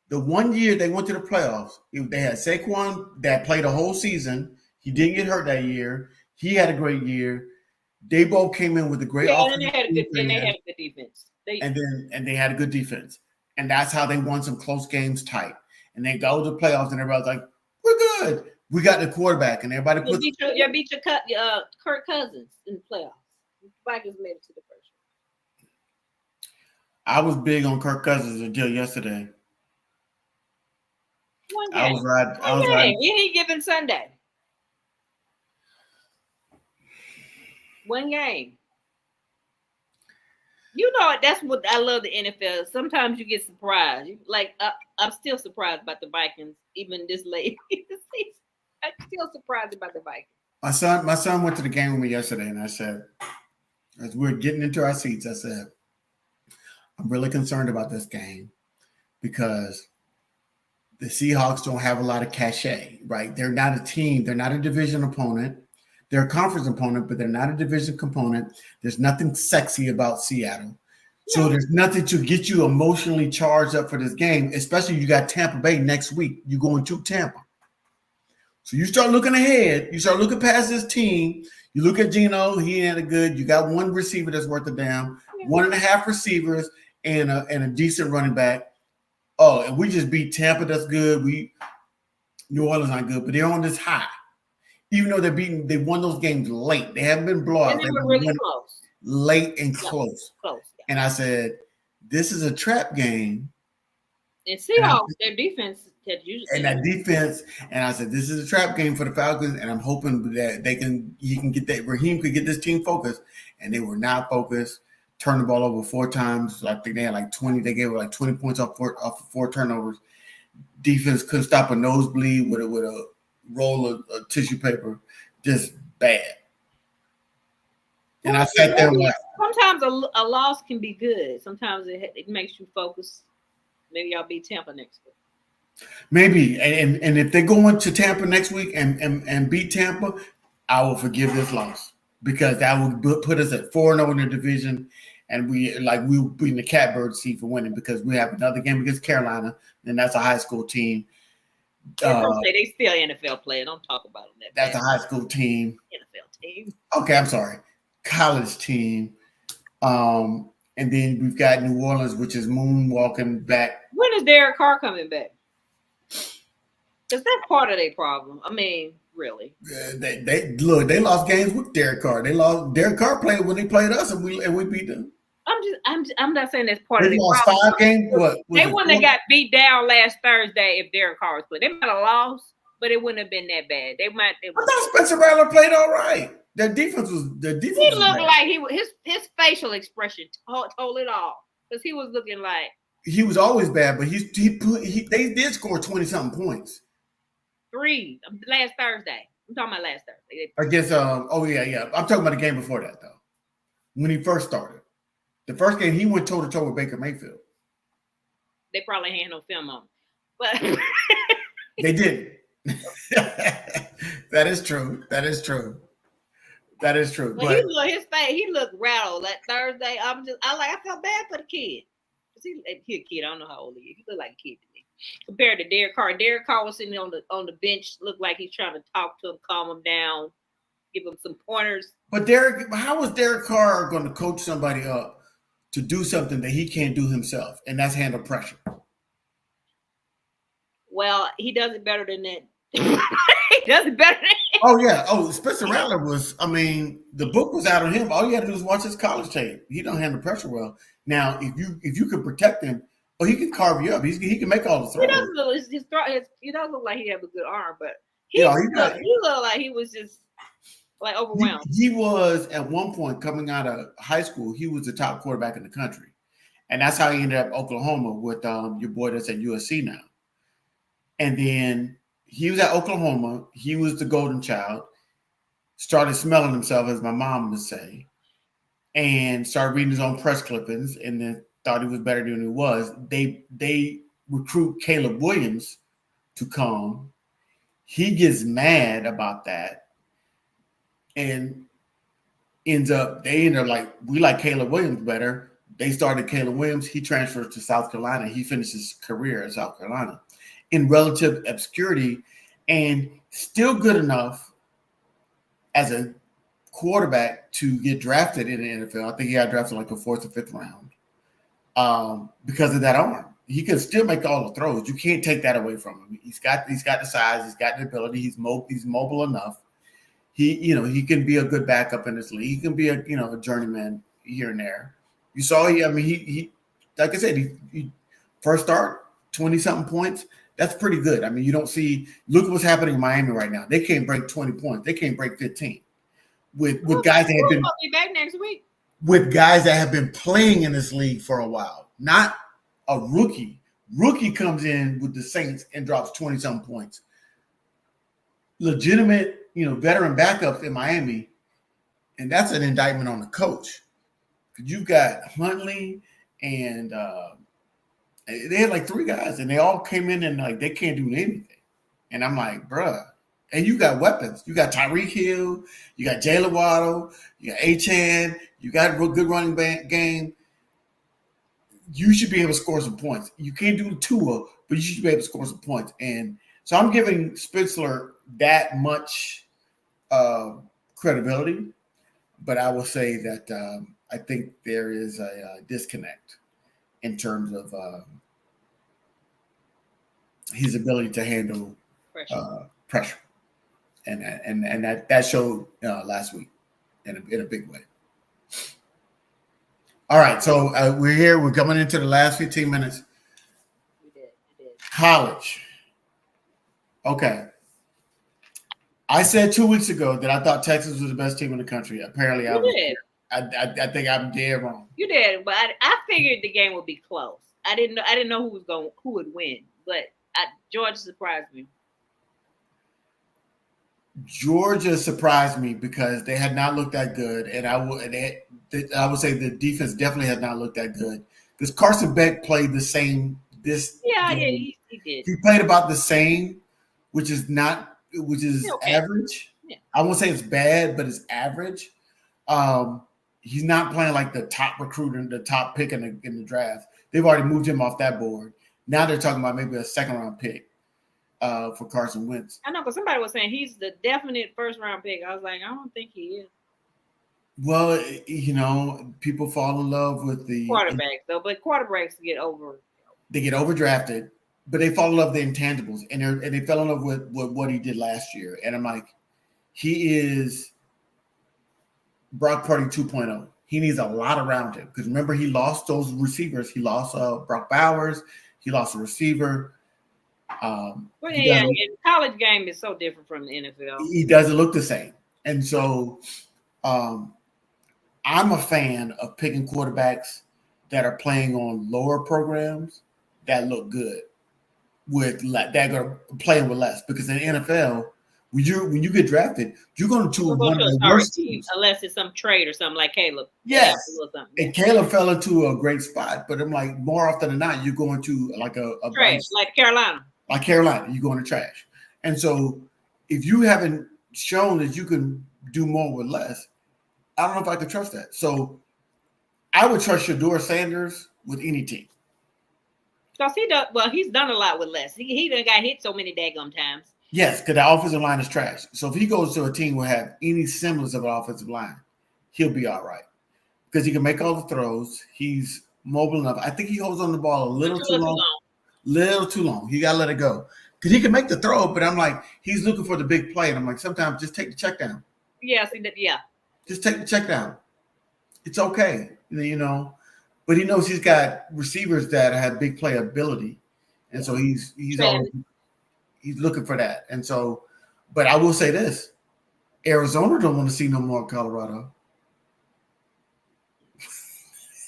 The one year they went to the playoffs, they had Saquon that played a whole season. He didn't get hurt that year. He had a great year. Dayball came in with a great offense. And they had a good defense. And they had a good defense. And that's how they won some close games tight. And they go to the playoffs and everybody's like, we're good. We got the quarterback. And everybody puts beat your Kirk Cousins in the playoffs. The Vikings made it to the first round. I was big on Kirk Cousins until yesterday. One game. I was right. Any given Sunday. One game. You know, that's what I love the NFL. Sometimes you get surprised. I'm still surprised about the Vikings, even this late in the season. I'm still surprised about the Vikings. My son went to the game with me yesterday, and I said, as we're getting into our seats, I said, I'm really concerned about this game because the Seahawks don't have a lot of cachet, right? They're not a team. They're not a division opponent. They're a conference opponent, but they're not a division component. There's nothing sexy about Seattle. So there's nothing to get you emotionally charged up for this game, especially you got Tampa Bay next week. You're going to Tampa. So you start looking ahead. You start looking past this team. You look at Geno. He ain't a good. You got one receiver that's worth a damn, 1.5 receivers, and a decent running back. Oh, and we just beat Tampa. That's good. New Orleans not good, but they're on this high. Even though they won those games late. They haven't been blowouts. They were really close. Late and close. Close. Yeah. And I said, this is a trap game. And Seahawks, their defense had usually. And that defense, and I said, this is a trap game for the Falcons, and I'm hoping that Raheem could get this team focused. And they were not focused. Turned the ball over 4 times. I think they had 20. They gave 20 points off 4 turnovers. Defense couldn't stop a nosebleed with a roll of tissue paper. Just bad. And I sat there. Sometimes a loss can be good. Sometimes it makes you focus. Maybe y'all beat Tampa next week. Maybe. And if they go into Tampa next week and beat Tampa, I will forgive this loss because that will put us at 4-0 in the division. And we'll be in the catbird seat for winning because we have another game against Carolina, and that's a high school team. They still NFL player. Don't talk about them. That's a high school team. NFL team. Okay, I'm sorry. College team. And then we've got New Orleans, which is moonwalking back. When is Derek Carr coming back? Because that's part of their problem. I mean, Really. They lost games with Derek Carr. Derek Carr played when they played us, and we beat them. I'm not saying that's part They of the lost problem. 5 games. What was They it? wouldn't have got beat down last Thursday if Derek Carr was playing. They might have lost, but it wouldn't have been that bad. They might. I thought Spencer Rattler played all right. Their defense was He looked bad. like his facial expression told it all, because he was looking like He was always bad, but they did score 20-something points 3 last Thursday. I'm talking about last Thursday. against. I'm talking about the game before that though. When he first started, the first game he went toe to toe with Baker Mayfield. They probably had no film on him, but They didn't. That is true. But he looked rattled that Thursday. I felt bad for the kid. He a kid. I don't know how old he is. He looked like a kid to me. Compared to Derek Carr. Derek Carr was sitting on the bench, looked like he's trying to talk to him, calm him down, give him some pointers. But how was Derek Carr going to coach somebody up to do something that he can't do himself, and that's handle pressure? Well, he does it better than that. He does it better than that. Oh yeah. Oh, Spencer Rattler was. I mean, the book was out on him. All you had to do was watch his college tape. He don't handle pressure well. Now, if you could protect him, he can carve you up. He can make all the throws. He does look like he has a good arm, but he looked like he was just like overwhelmed. He was at one point coming out of high school. He was the top quarterback in the country, and that's how he ended up Oklahoma with your boy that's at USC now. And then he was at Oklahoma. He was the golden child. Started smelling himself, as my mom would say, and started reading his own press clippings, and then thought he was better than he was. They recruit Caleb Williams to come. He gets mad about that, and they end up like, we like Caleb Williams better. They started Caleb Williams. He transfers to South Carolina. He finishes his career at South Carolina in relative obscurity, and still good enough as a quarterback to get drafted in the NFL. I think he got drafted like the 4th or 5th round because of that arm. He can still make all the throws. You can't take that away from him. He's got the size. He's got the ability. He's mobile enough. He can be a good backup in this league. He can be a journeyman here and there. You saw he like I said, he first start 20-something points. That's pretty good. I mean, you don't see. Look at what's happening in Miami right now. They can't break 20 points. They can't break 15 with guys that have been. Be back next week. With guys that have been playing in this league for a while, not a rookie. Rookie comes in with the Saints and drops 20-something points. Legitimate, veteran backups in Miami, and that's an indictment on the coach. You've got Huntley and. They had like 3 guys, and they all came in and like they can't do anything. And I'm like, bruh. And you got weapons. You got Tyreek Hill. You got Jalen Waddle. You got Achane. You got a real good running game. You should be able to score some points. You can't do Tua, but you should be able to score some points. And so I'm giving Spitzler that much credibility, but I will say that I think there is a disconnect in terms of his ability to handle pressure. And that showed last week in a big way. All right, so we're here. We're coming into the last 15 minutes. You did. College. Okay. I said 2 weeks ago that I thought Texas was the best team in the country. Apparently, I think I'm dead wrong. You did, but I figured the game would be close. I didn't know who would win, but Georgia surprised me. Georgia surprised me because they had not looked that good, and I would say the defense definitely has not looked that good. Because Carson Beck played the same. He did. He played about the same, which is okay. Average. Yeah. I won't say it's bad, but it's average. He's not playing like the top recruiter, the top pick in the draft. They've already moved him off that board. Now they're talking about maybe a 2nd round pick for Carson Wentz. I know, because somebody was saying he's the definite 1st round pick. I was like, I don't think he is. Well, people fall in love with the quarterbacks, though, but quarterbacks get over. They get overdrafted, but they fall in love with the intangibles, and they fell in love with what he did last year. And I'm like, he is Brock Purdy 2.0. He needs a lot around him because remember he lost those receivers. He lost Brock Bowers. He lost a receiver. Well, yeah, college game is so different from the NFL. He doesn't look the same, and so I'm a fan of picking quarterbacks that are playing on lower programs that look good with that are playing with less because in the NFL. When you get drafted, you're going to one of the worst teams. Unless it's some trade or something like Caleb. Yes. And Caleb fell into a great spot. But I'm like, more often than not, you're going to like a trash, like Carolina. Like Carolina, you're going to trash. And so if you haven't shown that you can do more with less, I don't know if I could trust that. So I would trust Shedeur Sanders with any team. Because he's done a lot with less. He done got hit so many daggum times. Yes, because the offensive line is trash. So if he goes to a team where have any semblance of an offensive line, he'll be all right. Because he can make all the throws. He's mobile enough. I think he holds on the ball a little too long. Little too long. You got to let it go. Because he can make the throw, but I'm like, he's looking for the big play. And I'm like, sometimes just take the check down. Yeah. Just take the check down. It's okay. You know. But he knows he's got receivers that have big play ability. And so he's looking for that. And so, but I will say this. Arizona don't want to see no more Colorado.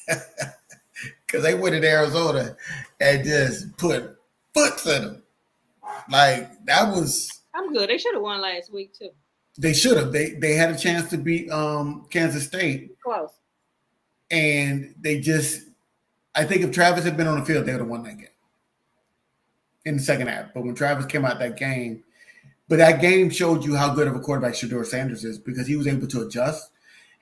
Because they went in Arizona and just put foots in them. Like, that was... I'm good. They should have won last week, too. They should have. They had a chance to beat Kansas State. Close. And they just... I think if Travis had been on the field, they would have won that game in the second half. But when Travis came out that game, that game showed you how good of a quarterback Shedeur Sanders is because he was able to adjust.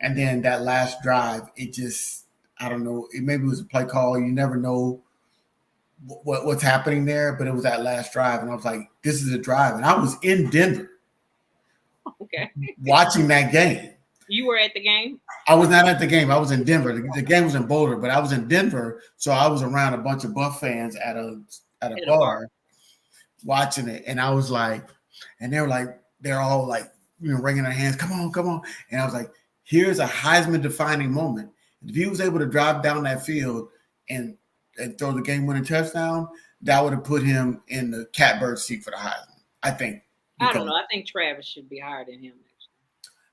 And then that last drive, it just, I don't know, maybe it was a play call. You never know what's happening there, but it was that last drive. And I was like, this is a drive. And I was in Denver watching that game. You were at the game? I was not at the game. I was in Denver. The game was in Boulder, but I was in Denver. So I was around a bunch of Buff fans at a bar watching it. And I was like, and they were like, they're all like, wringing their hands. Come on, come on. And I was like, here's a Heisman defining moment. If he was able to drive down that field and throw the game winning touchdown, that would have put him in the catbird seat for the Heisman, I think. I don't know. I think Travis should be higher than him.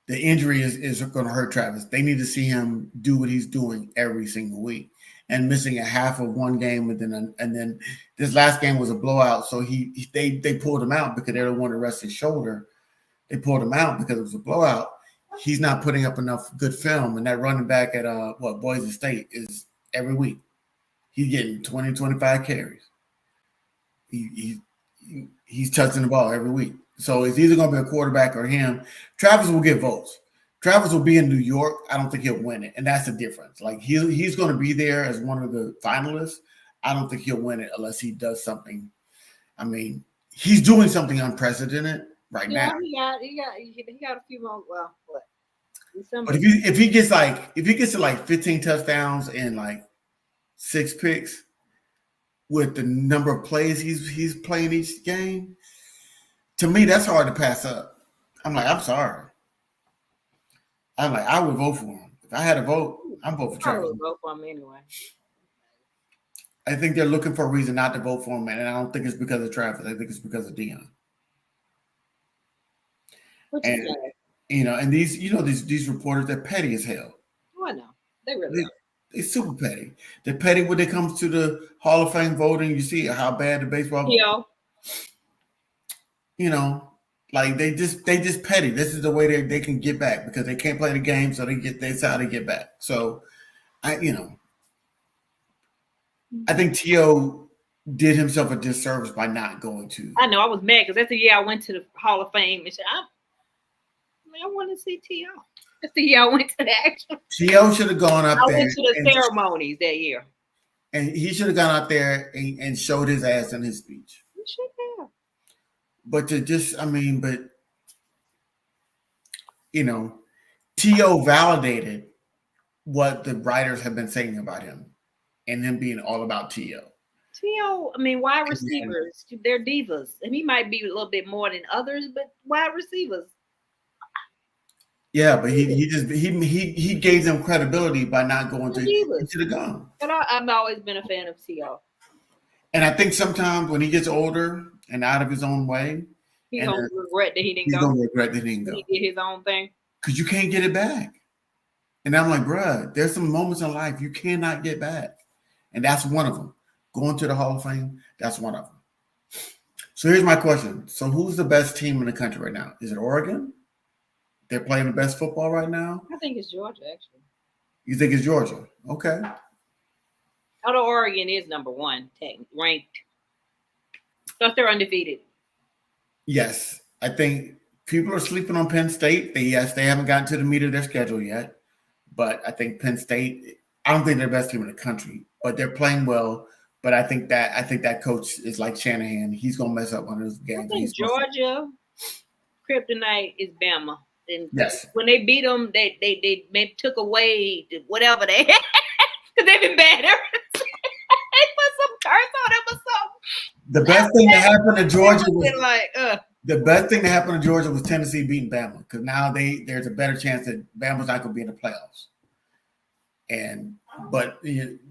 The injury is going to hurt Travis. They need to see him do what he's doing every single week. And missing a half of one game, and then this last game was a blowout. So they pulled him out because they don't want to rest his shoulder. They pulled him out because it was a blowout. He's not putting up enough good film, and that running back at Boise State is every week. He's getting 20, 25 carries. He's touching the ball every week. So it's either going to be a quarterback or him. Travis will get votes. Travis will be in New York. I don't think he'll win it, and that's the difference. Like he's going to be there as one of the finalists. I don't think he'll win it unless he does something. I mean, he's doing something unprecedented right now. He got a few more. Well, what? But if he gets to like 15 touchdowns and like 6 picks with the number of plays he's playing each game, to me that's hard to pass up. I'm like, I'm sorry. I'm like, I would vote for him. If I had a vote, I'm voting for Travis. I would vote for him anyway. I think they're looking for a reason not to vote for him, and I don't think it's because of Travis. I think it's because of Deion. And these reporters, they're petty as hell. Oh, I know. They really are. They're super petty. They're petty when it comes to the Hall of Fame voting. You see how bad the baseball. Like they just petty. This is the way they can get back because they can't play the game, so that's how they get back. So I think T.O. did himself a disservice by not going to. I know. I was mad because that's the year I went to the Hall of Fame and said, I want to see T.O. That's the year I went to the action. T.O. should have gone up there. I went to the ceremonies that year. And he should have gone out there and showed his ass in his speech. He should have. But T.O. validated what the writers have been saying about him and him being all about T.O. T.O., I mean, wide receivers, they're divas. And he might be a little bit more than others, but wide receivers. Yeah, but he gave them credibility by not going into the gun. But I've always been a fan of T.O. And I think sometimes when he gets older and out of his own way, he's gonna regret that he didn't go. He's gonna regret that he didn't go. He did his own thing. Because you can't get it back. And I'm like, bruh, there's some moments in life you cannot get back. And that's one of them. Going to the Hall of Fame, that's one of them. So here's my question. So who's the best team in the country right now? Is it Oregon? They're playing the best football right now? I think it's Georgia, actually. You think it's Georgia? Okay. Although Oregon is number one, ranked. Because they're undefeated. Yes. I think people are sleeping on Penn State. They haven't gotten to the meat of their schedule yet. But I think Penn State, I don't think they're the best team in the country, but they're playing well. But I think that coach is like Shanahan. He's gonna mess up one of those games. I think Georgia, kryptonite is Bama. And yes. When they beat them, they took away whatever they had because they've been bad ever since. They put some curse on them or something. The best thing that happened to Georgia was the best thing that happened to Georgia was Tennessee beating Bama, because now there's a better chance that Bama's not going to be in the playoffs. But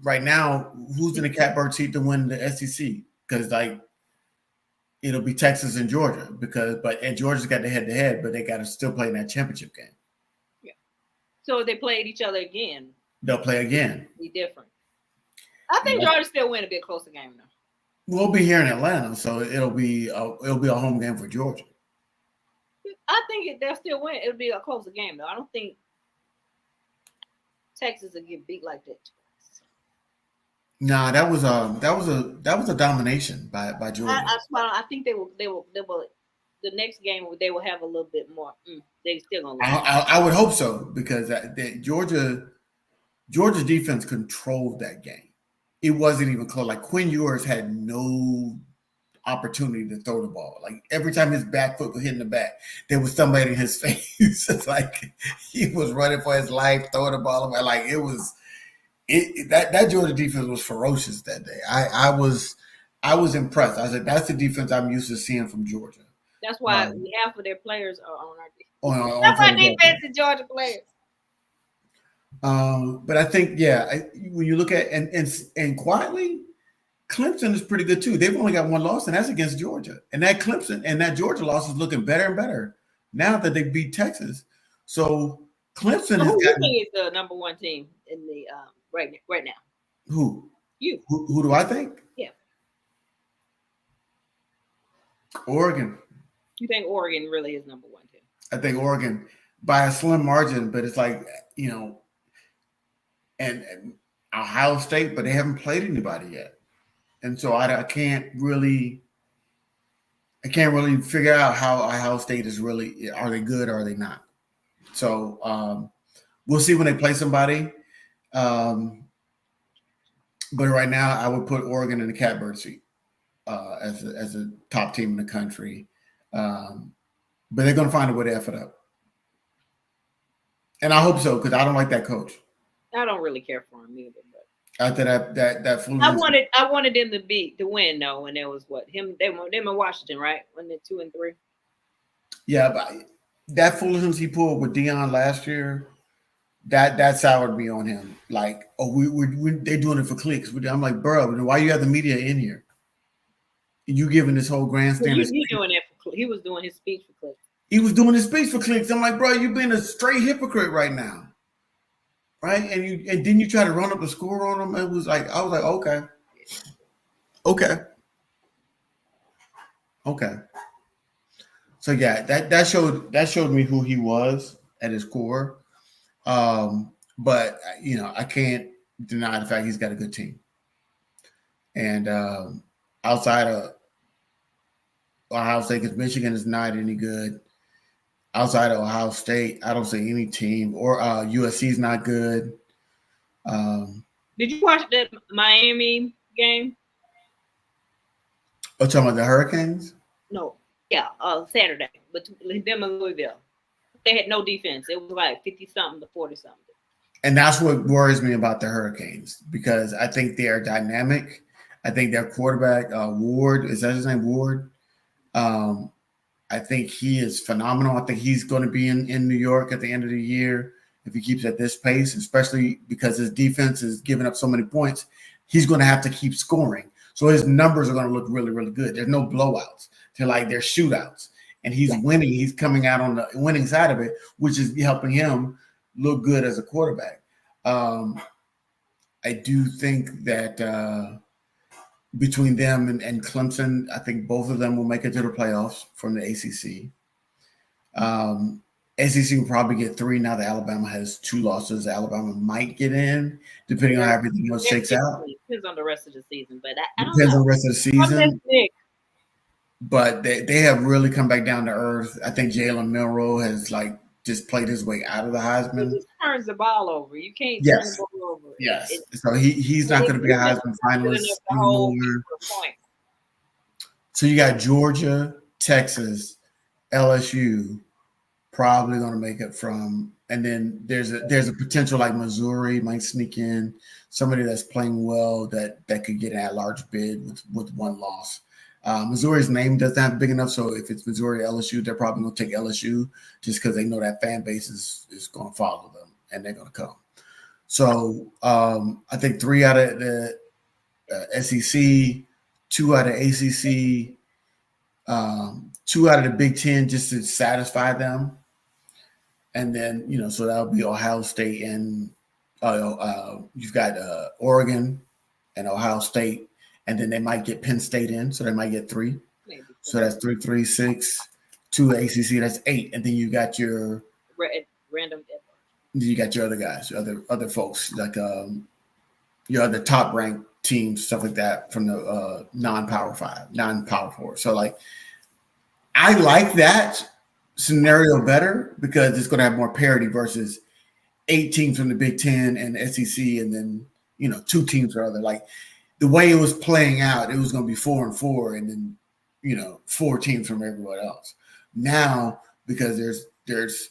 right now, who's in the catbird seat to win the SEC? Because it'll be Texas and Georgia and Georgia's got the head-to-head, but they got to still play in that championship game. Yeah. So if they played each other again, they'll play again. Be different. I think Georgia still win a bit closer game though. We'll be here in Atlanta, so it'll be a home game for Georgia. I think they'll still win. It'll be a closer game though. I don't think Texas will get beat like that twice. Nah, that was a domination by Georgia. I think they will. The next game they will have a little bit more. They still gonna lose. I would hope so, because Georgia's defense controlled that game. It wasn't even close. Like Quinn Ewers had no opportunity to throw the ball. Like every time his back foot was hitting the back, there was somebody in his face. It's like he was running for his life, throwing the ball away. Like that Georgia defense was ferocious that day. I was impressed. I said, that's the defense I'm used to seeing from Georgia. That's why half of their players are on our defense. That's why defense is Georgia players. But I think, when you look at and quietly, Clemson is pretty good too. They've only got one loss, and that's against Georgia. And that Clemson and that Georgia loss is looking better and better now that they beat Texas. So Clemson who do you think is the number one team in the right now? Who? You. Who do I think? Yeah. Oregon. You think Oregon really is number one team? I think Oregon by a slim margin, but it's like, and Ohio State, but they haven't played anybody yet. And so I can't really figure out how Ohio State is really, are they good or are they not? So we'll see when they play somebody. But right now I would put Oregon in the catbird seat as a top team in the country. But they're going to find a way to F it up. And I hope so, because I don't like that coach. I don't really care for him either. But after that flu. I wanted them to win though, and it was them in Washington, right? When they're 2-3. Yeah, but that foolishness he pulled with Deion last year, that soured me on him. Like, they're doing it for clicks. I'm like, bro, why you have the media in here? You giving this whole grandstand? He doing that for clicks. He was doing his speech for clicks. He was doing his speech for clicks. I'm like, bro, you've been a straight hypocrite right now. Right? And then you try to run up the score on them. I was like, okay. So yeah, that showed me who he was at his core. But I can't deny the fact he's got a good team. And outside of Ohio State, because Michigan is not any good. Outside of Ohio State, I don't see any team, or USC is not good. Did you watch the Miami game? Oh, talking about the Hurricanes? No. Yeah, Saturday. But them and Louisville. They had no defense. It was like 50-something to 40-something. And that's what worries me about the Hurricanes, because I think they are dynamic. I think their quarterback, Ward, is that his name, Ward? Um, I think he is phenomenal. I think he's going to be in New York at the end of the year if he keeps at this pace, especially because his defense is giving up so many points. He's going to have to keep scoring. So his numbers are going to look really, really good. There's no blowouts. They're shootouts. And he's winning. He's coming out on the winning side of it, which is helping him look good as a quarterback. I do think that between them and Clemson, I think both of them will make it to the playoffs from the ACC. ACC will probably get 3 now that Alabama has 2 losses. Alabama might get in, depending on how everything else shakes out. Depends on the rest of the season, but I don't Depends know. on the rest of the season. But they have really come back down to earth. I think Jalen Milroe has just played his way out of the Heisman. He just turns the ball over. You can't turn the ball over. Yes. So he's not going to be a Heisman finalist anymore. So you got Georgia, Texas, LSU probably going to make it from, and then there's a potential like Missouri might sneak in, somebody that's playing well that could get an at-large bid with 1 loss. Missouri's name doesn't have big enough, so if it's Missouri or LSU, they're probably going to take LSU just because they know that fan base is going to follow them and they're going to come. So I think 3 out of the SEC, 2 out of ACC, 2 out of the Big Ten just to satisfy them. And then, so that'll be Ohio State and you've got Oregon and Ohio State. And then they might get Penn State in, so they might get 3. Maybe. So that's 3, 3, 6, 2 ACC. That's 8, and then you got your random. You got your other guys, your other folks, like your other top ranked teams, stuff like that from the non-Power 5, non-Power 4. So I like that scenario better because it's going to have more parity versus 8 teams from the Big Ten and the SEC, and then 2 teams or other The way it was playing out, it was going to be 4 and 4, and then 4 teams from everywhere else. Now, because there's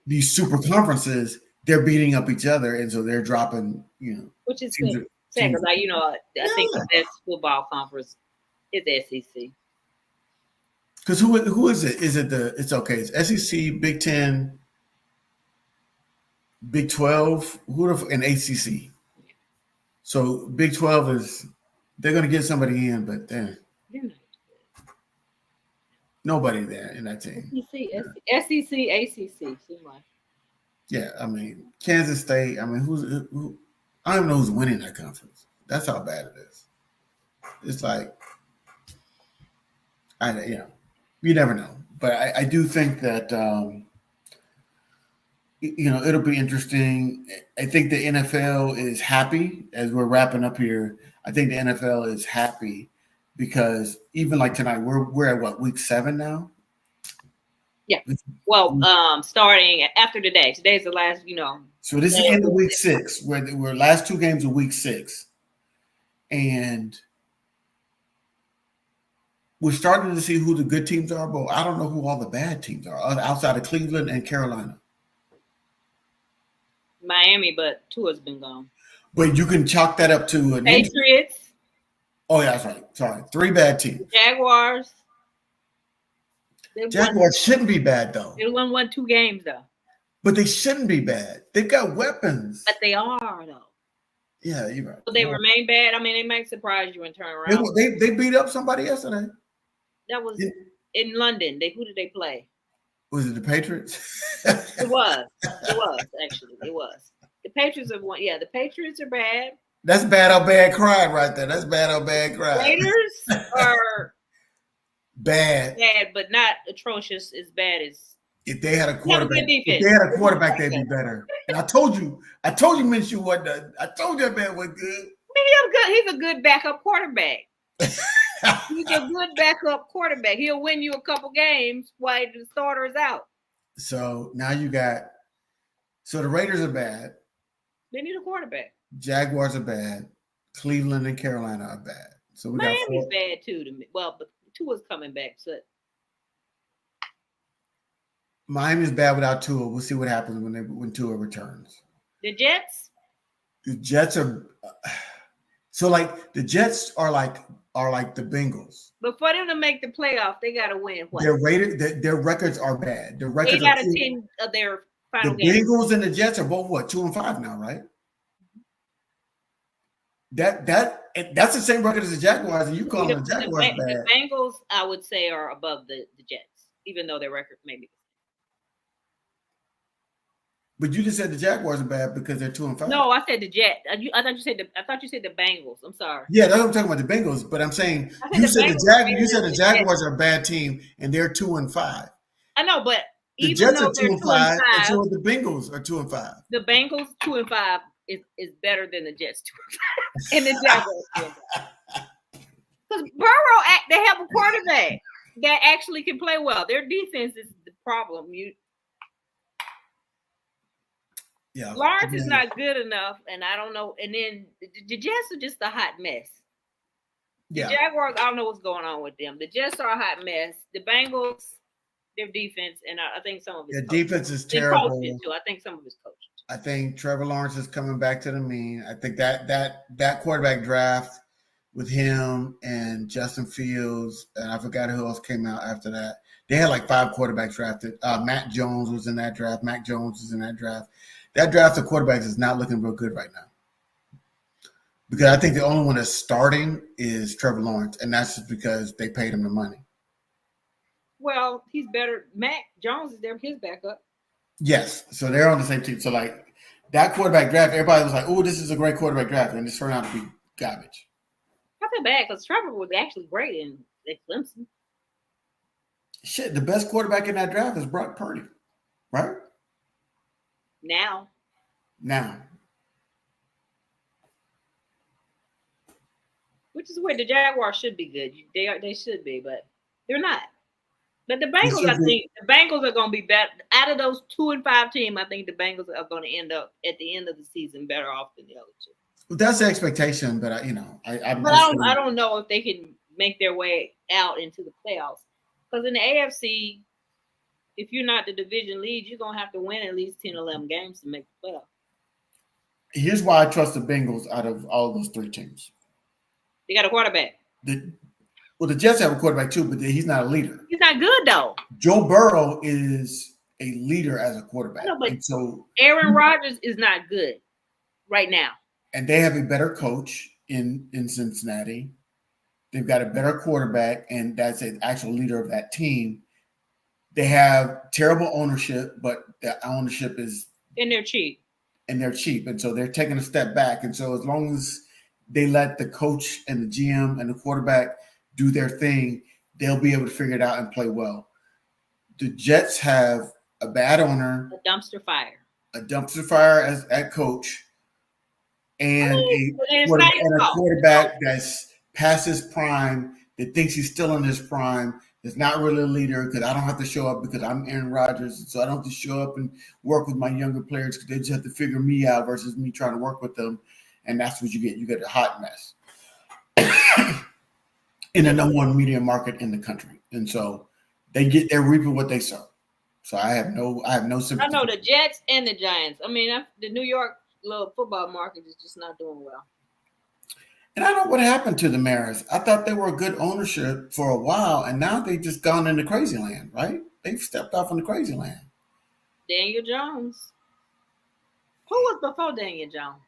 these super conferences, they're beating up each other, and so they're dropping. Which is good. Because I think the best football conference is the SEC. Because who is it? Is it it's okay? It's SEC, Big 10, Big 12, and ACC. So Big 12 they're going to get somebody in, but then nobody there in that team. SEC, ACC, seem like. Yeah, I mean Kansas State. I mean who? I don't even know who's winning that conference. That's how bad it is. It's you never know. But I do think that it'll be interesting. I think the NFL is happy as we're wrapping up here. I think the NFL is happy because even like tonight, we're at what, week 7 now? Yeah. Well, starting after today. Today's the last, So this is the end of week 6, where we're last 2 games of week 6. And we're starting to see who the good teams are, but I don't know who all the bad teams are outside of Cleveland and Carolina. Miami, but Tua's been gone. But you can chalk that up to an Patriots. Oh yeah, that's right. Sorry, 3 bad teams. Jaguars. Jaguars shouldn't be bad though. They won 2 games though. But they shouldn't be bad. They've got weapons. But they are though. Yeah, you're right. But they remain bad. I mean, they might surprise you and turn around. They beat up somebody yesterday. That was in London. Who did they play? Was it the Patriots? It was actually. It was. The Patriots have won. Yeah, the Patriots are bad. That's bad or bad crime right there. That's bad or bad crime. Raiders are bad, but not atrocious. As bad as if they had a quarterback. If they had a quarterback, they'd be better. And I told you, Minshew wasn't. I told you that man was good. I mean, he's a good backup quarterback. He's a good backup quarterback. He'll win you a couple games while the starter is out. So now you got. So the Raiders are bad. They need a quarterback. Jaguars are bad. Cleveland and Carolina are bad. So we Miami's bad too. Well, but Tua's coming back. So Miami's bad without Tua. We'll see what happens when Tua returns. The Jets. The Jets are. So like the Jets are like the Bengals. But for them to make the playoff, they got to win what? Their records are bad. Their 8 records are out of 10 of their final the games. Bengals and the Jets are both what 2-5 now, right? That's the same record as the Jaguars, and you call them the Jaguars bad. The Bengals, I would say, are above the Jets, even though their record may be. But you just said the Jaguars are bad because they're 2-5. No, I said the Jets. I thought you said the Bengals. I'm sorry. Yeah, that's what I'm talking about, the Bengals. But I'm saying you said the Jaguars are a bad team and they're 2-5. I know, but the even Jets though are they're 2-5, and so the Bengals are 2-5. The Bengals 2-5 is better than the Jets 2-5 and the Jaguars 2-5. Because Burrow, they have a quarterback that actually can play well. Their defense is the problem. Lawrence is not good enough, and I don't know. And then the Jets are just a hot mess. The Jaguars, I don't know what's going on with them. The Jets are a hot mess. The Bengals, their defense, and I think some of his defense is terrible. Too. I think some of his coaches. I think Trevor Lawrence is coming back to the mean. I think that quarterback draft with him and Justin Fields, and I forgot who else came out after that. They had like 5 quarterbacks drafted. Mac Jones was in that draft. That draft of quarterbacks is not looking real good right now. Because I think the only one that's starting is Trevor Lawrence, and that's just because they paid him the money. Well, he's better. Mac Jones is his backup. Yes, so they're on the same team. So like that quarterback draft, everybody was like, "Oh, this is a great quarterback draft," and it turned out to be garbage. I feel bad because Trevor was actually great in Clemson. Shit, the best quarterback in that draft is Brock Purdy, right? Now. Which is where the Jaguars should be good. They should be, but they're not. But the Bengals, I think the Bengals are going to be better. Out of those 2-5 teams, I think the Bengals are going to end up at the end of the season better off than the other two. Well, that's the expectation, but I don't know if they can make their way out into the playoffs. Because in the AFC, if you're not the division lead, you're going to have to win at least 10, 11 games to make the playoffs. Here's why I trust the Bengals out of all those 3 teams. They got a quarterback. The Jets have a quarterback too, but he's not a leader. He's not good though. Joe Burrow is a leader as a quarterback. No, but so Aaron Rodgers is not good right now. And they have a better coach in Cincinnati. They've got a better quarterback, and that's an actual leader of that team. They have terrible ownership, but the ownership is and they're cheap. And so they're taking a step back. And so as long as they let the coach and the GM and the quarterback do their thing, they'll be able to figure it out and play well. The Jets have a bad owner, a dumpster fire as at coach, and a quarterback that's past his prime, that thinks he's still in his prime, that's not really a leader because I don't have to show up because I'm Aaron Rodgers, so I don't have to show up and work with my younger players because they just have to figure me out versus me trying to work with them, and that's what you get. You get a hot mess. In the number 1 media market in the country. And so they're reaping what they sow. So I have no sympathy. I know the Jets and the Giants. I mean, the New York little football market is just not doing well. And I don't know what happened to the Mariners. I thought they were a good ownership for a while, and now they've just gone into crazy land, right? They've stepped off into crazy land. Daniel Jones. Who was before Daniel Jones?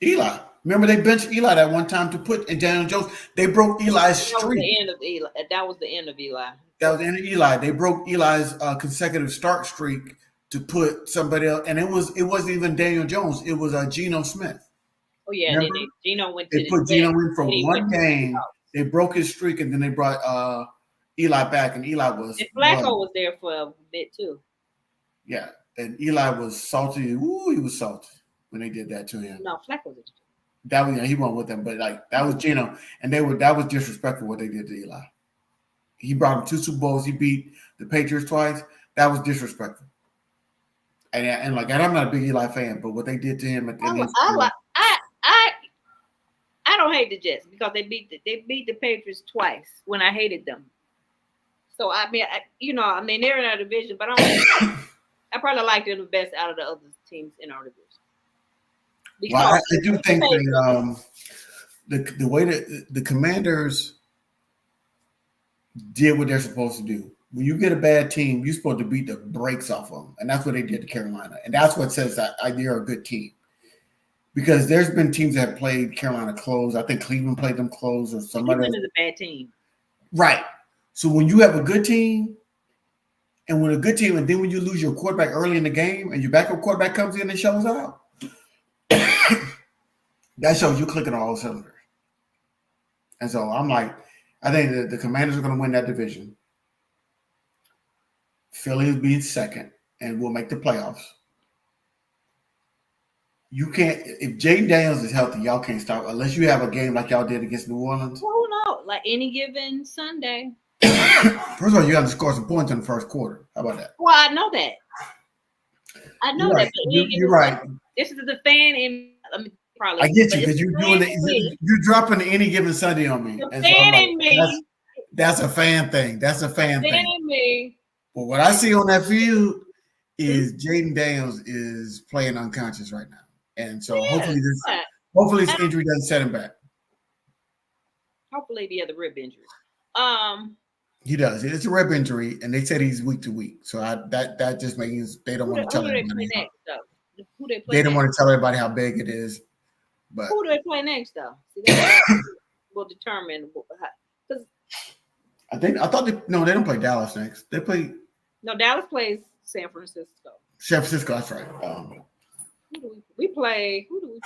Eli. Remember, they benched Eli that one time to put in Daniel Jones. They broke Eli's streak. That was the end of Eli. That was the end of Eli. They broke Eli's consecutive start streak to put somebody else, and it wasn't even Daniel Jones. It was Geno Smith. Oh yeah, Geno went. They put Geno in for one game. They broke his streak, and then they brought Eli back, and Eli was. And Flacco was there for a bit too. Yeah, and Eli was salty. Ooh, he was salty when they did that to him. No, Flacco was. That was he went with them, but like that was Geno, and that was disrespectful what they did to Eli. He brought him 2 Super Bowls. He beat the Patriots twice. That was disrespectful. And I'm not a big Eli fan, but what they did to him at the end. I don't hate the Jets because they beat the Patriots twice when I hated them. So I mean, they're in our division, but I probably like them the best out of the other teams in our division. Well, I because do think the way that the Commanders did what they're supposed to do. When you get a bad team, you're supposed to beat the brakes off of them, and that's what they did to Carolina. And that's what says that they're a good team. Because there's been teams that have played Carolina close. I think Cleveland played them close, or somebody. Cleveland is a bad team, right? So when you have a good team, and when a good team, and then when you lose your quarterback early in the game, and your backup quarterback comes in and shows out, that shows you clicking on all cylinders. And so I'm like, I think the Commanders are going to win that division. Philly will be second, and we'll make the playoffs. You can't, if Jaden Daniels is healthy, y'all can't stop unless you have a game like y'all did against New Orleans. Who knows? Like any given Sunday. First of all, you got to score some points in the first quarter. How about that? Well, I know that. I know that. You're right. This is the fan in. Probably. I get you because you're dropping any given Sunday on me. The fan in me. That's a fan thing. That's a fan thing. In me. But what I see on that field is Jaden Daniels is playing unconscious right now. And so hopefully this injury doesn't set him back. Hopefully the other rib injury. He does. It's a rib injury, and they said he's week to week. So that just means they don't want to tell everybody. They don't want to tell everybody how big it is. But who do they play next though? See, that will determine. I thought they don't play Dallas next. They play. No, Dallas plays San Francisco. San Francisco, that's right. Who do we play? Who do we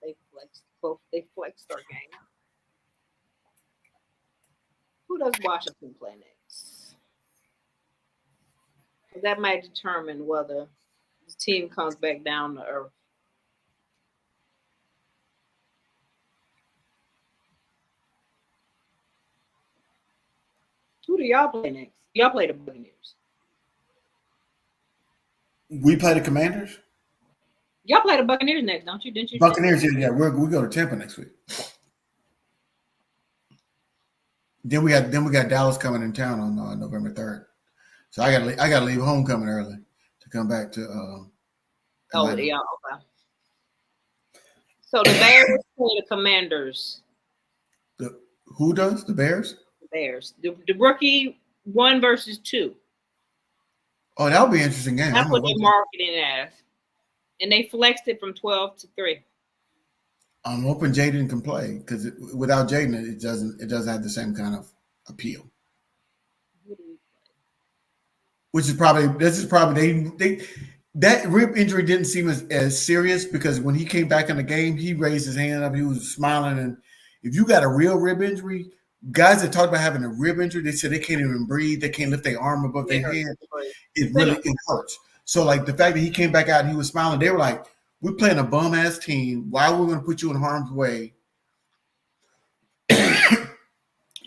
play next? They flexed our game. Who does Washington play next? That might determine whether the team comes back down to earth. Who do y'all play next? Y'all play the Buccaneers. We play the Commanders? Y'all play the Buccaneers next, don't you? Didn't you? Buccaneers, yeah. We go to Tampa next week. Then we got Dallas coming in town on November 3rd. So I gotta leave homecoming early to come back to Atlanta. Yeah, okay. So the Bears play the Commanders. Who does? The Bears? The Bears. The rookie 1 versus 2. Oh, that'll be an interesting game. That's what they're marketing it as. And they flexed it from 12 to 3. I'm hoping Jaden can play because without Jaden, it doesn't have the same kind of appeal. Which is probably that rib injury didn't seem as serious because when he came back in the game, he raised his hand up, he was smiling. And if you got a real rib injury, guys that talk about having a rib injury, they said they can't even breathe, they can't lift their arm above their head. It hurts. So like the fact that he came back out and he was smiling, they were like, we're playing a bum ass team. Why are we going to put you in harm's way?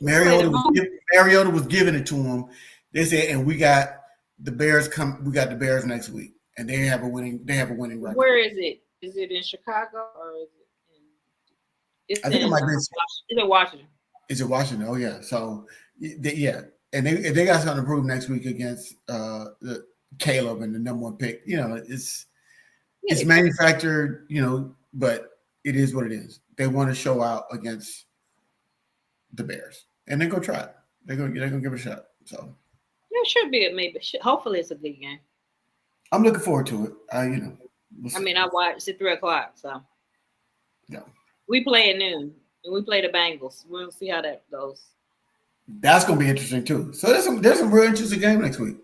Mariota was giving it to him. They said, and we got the Bears next week, and they have a winning record. Where is it? Is it in Chicago or is it? I think it might be. Is it Washington? Is it Washington? Oh yeah. So yeah, and they got something to prove next week against Caleb and the number 1 pick. You know, it's manufactured, you know, but it is what it is. They want to show out against the Bears, and they're gonna try it. They're gonna give it a shot. So it should be maybe. Hopefully, it's a good game. I'm looking forward to it. I watched it 3:00. So yeah, we play at noon, and we play the Bengals. We'll see how that goes. That's gonna be interesting too. So there's some real interesting game next week.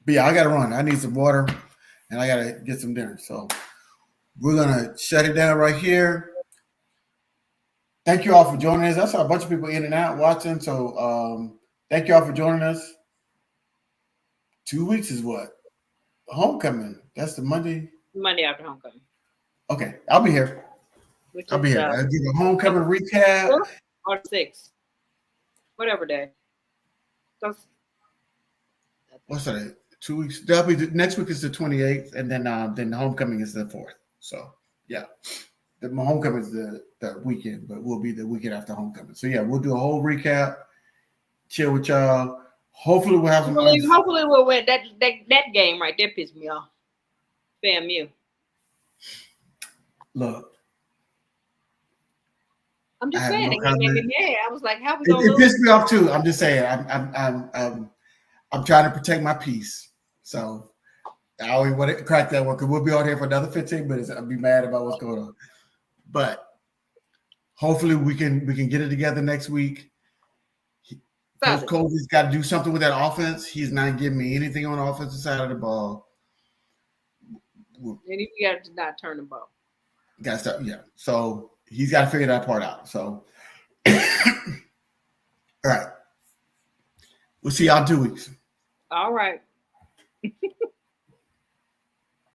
But yeah, I gotta run. I need some water, and I gotta get some dinner. So we're gonna shut it down right here. Thank you all for joining us. I saw a bunch of people in and out watching. So thank you all for joining us. 2 weeks is what? Homecoming. That's the Monday. Monday after homecoming. Okay, I'll be here. I'll give a homecoming recap. Or 6. Whatever day. What's that? 2 weeks. That'll be next week is the 28th, and then the homecoming is the 4th. So yeah, the homecoming is the weekend, but we'll be the weekend after homecoming. So yeah, we'll do a whole recap, chill with y'all. Hopefully we'll have some. Hopefully we'll win that game right there. Pissed me off. FAMU. Look, I'm just saying it made me mad. I was like, how we gonna it lose? pissed me off too. I'm just saying. I'm trying to protect my peace. So I always want to crack that one because we'll be on here for another 15 minutes. I'll be mad about what's going on. But hopefully we can get it together next week. Coach Colby's got to do something with that offense. He's not giving me anything on the offensive side of the ball. And he got to not turn the ball. Got to start, yeah. So he's got to figure that part out. So, all right. We'll see y'all in 2 weeks. All right.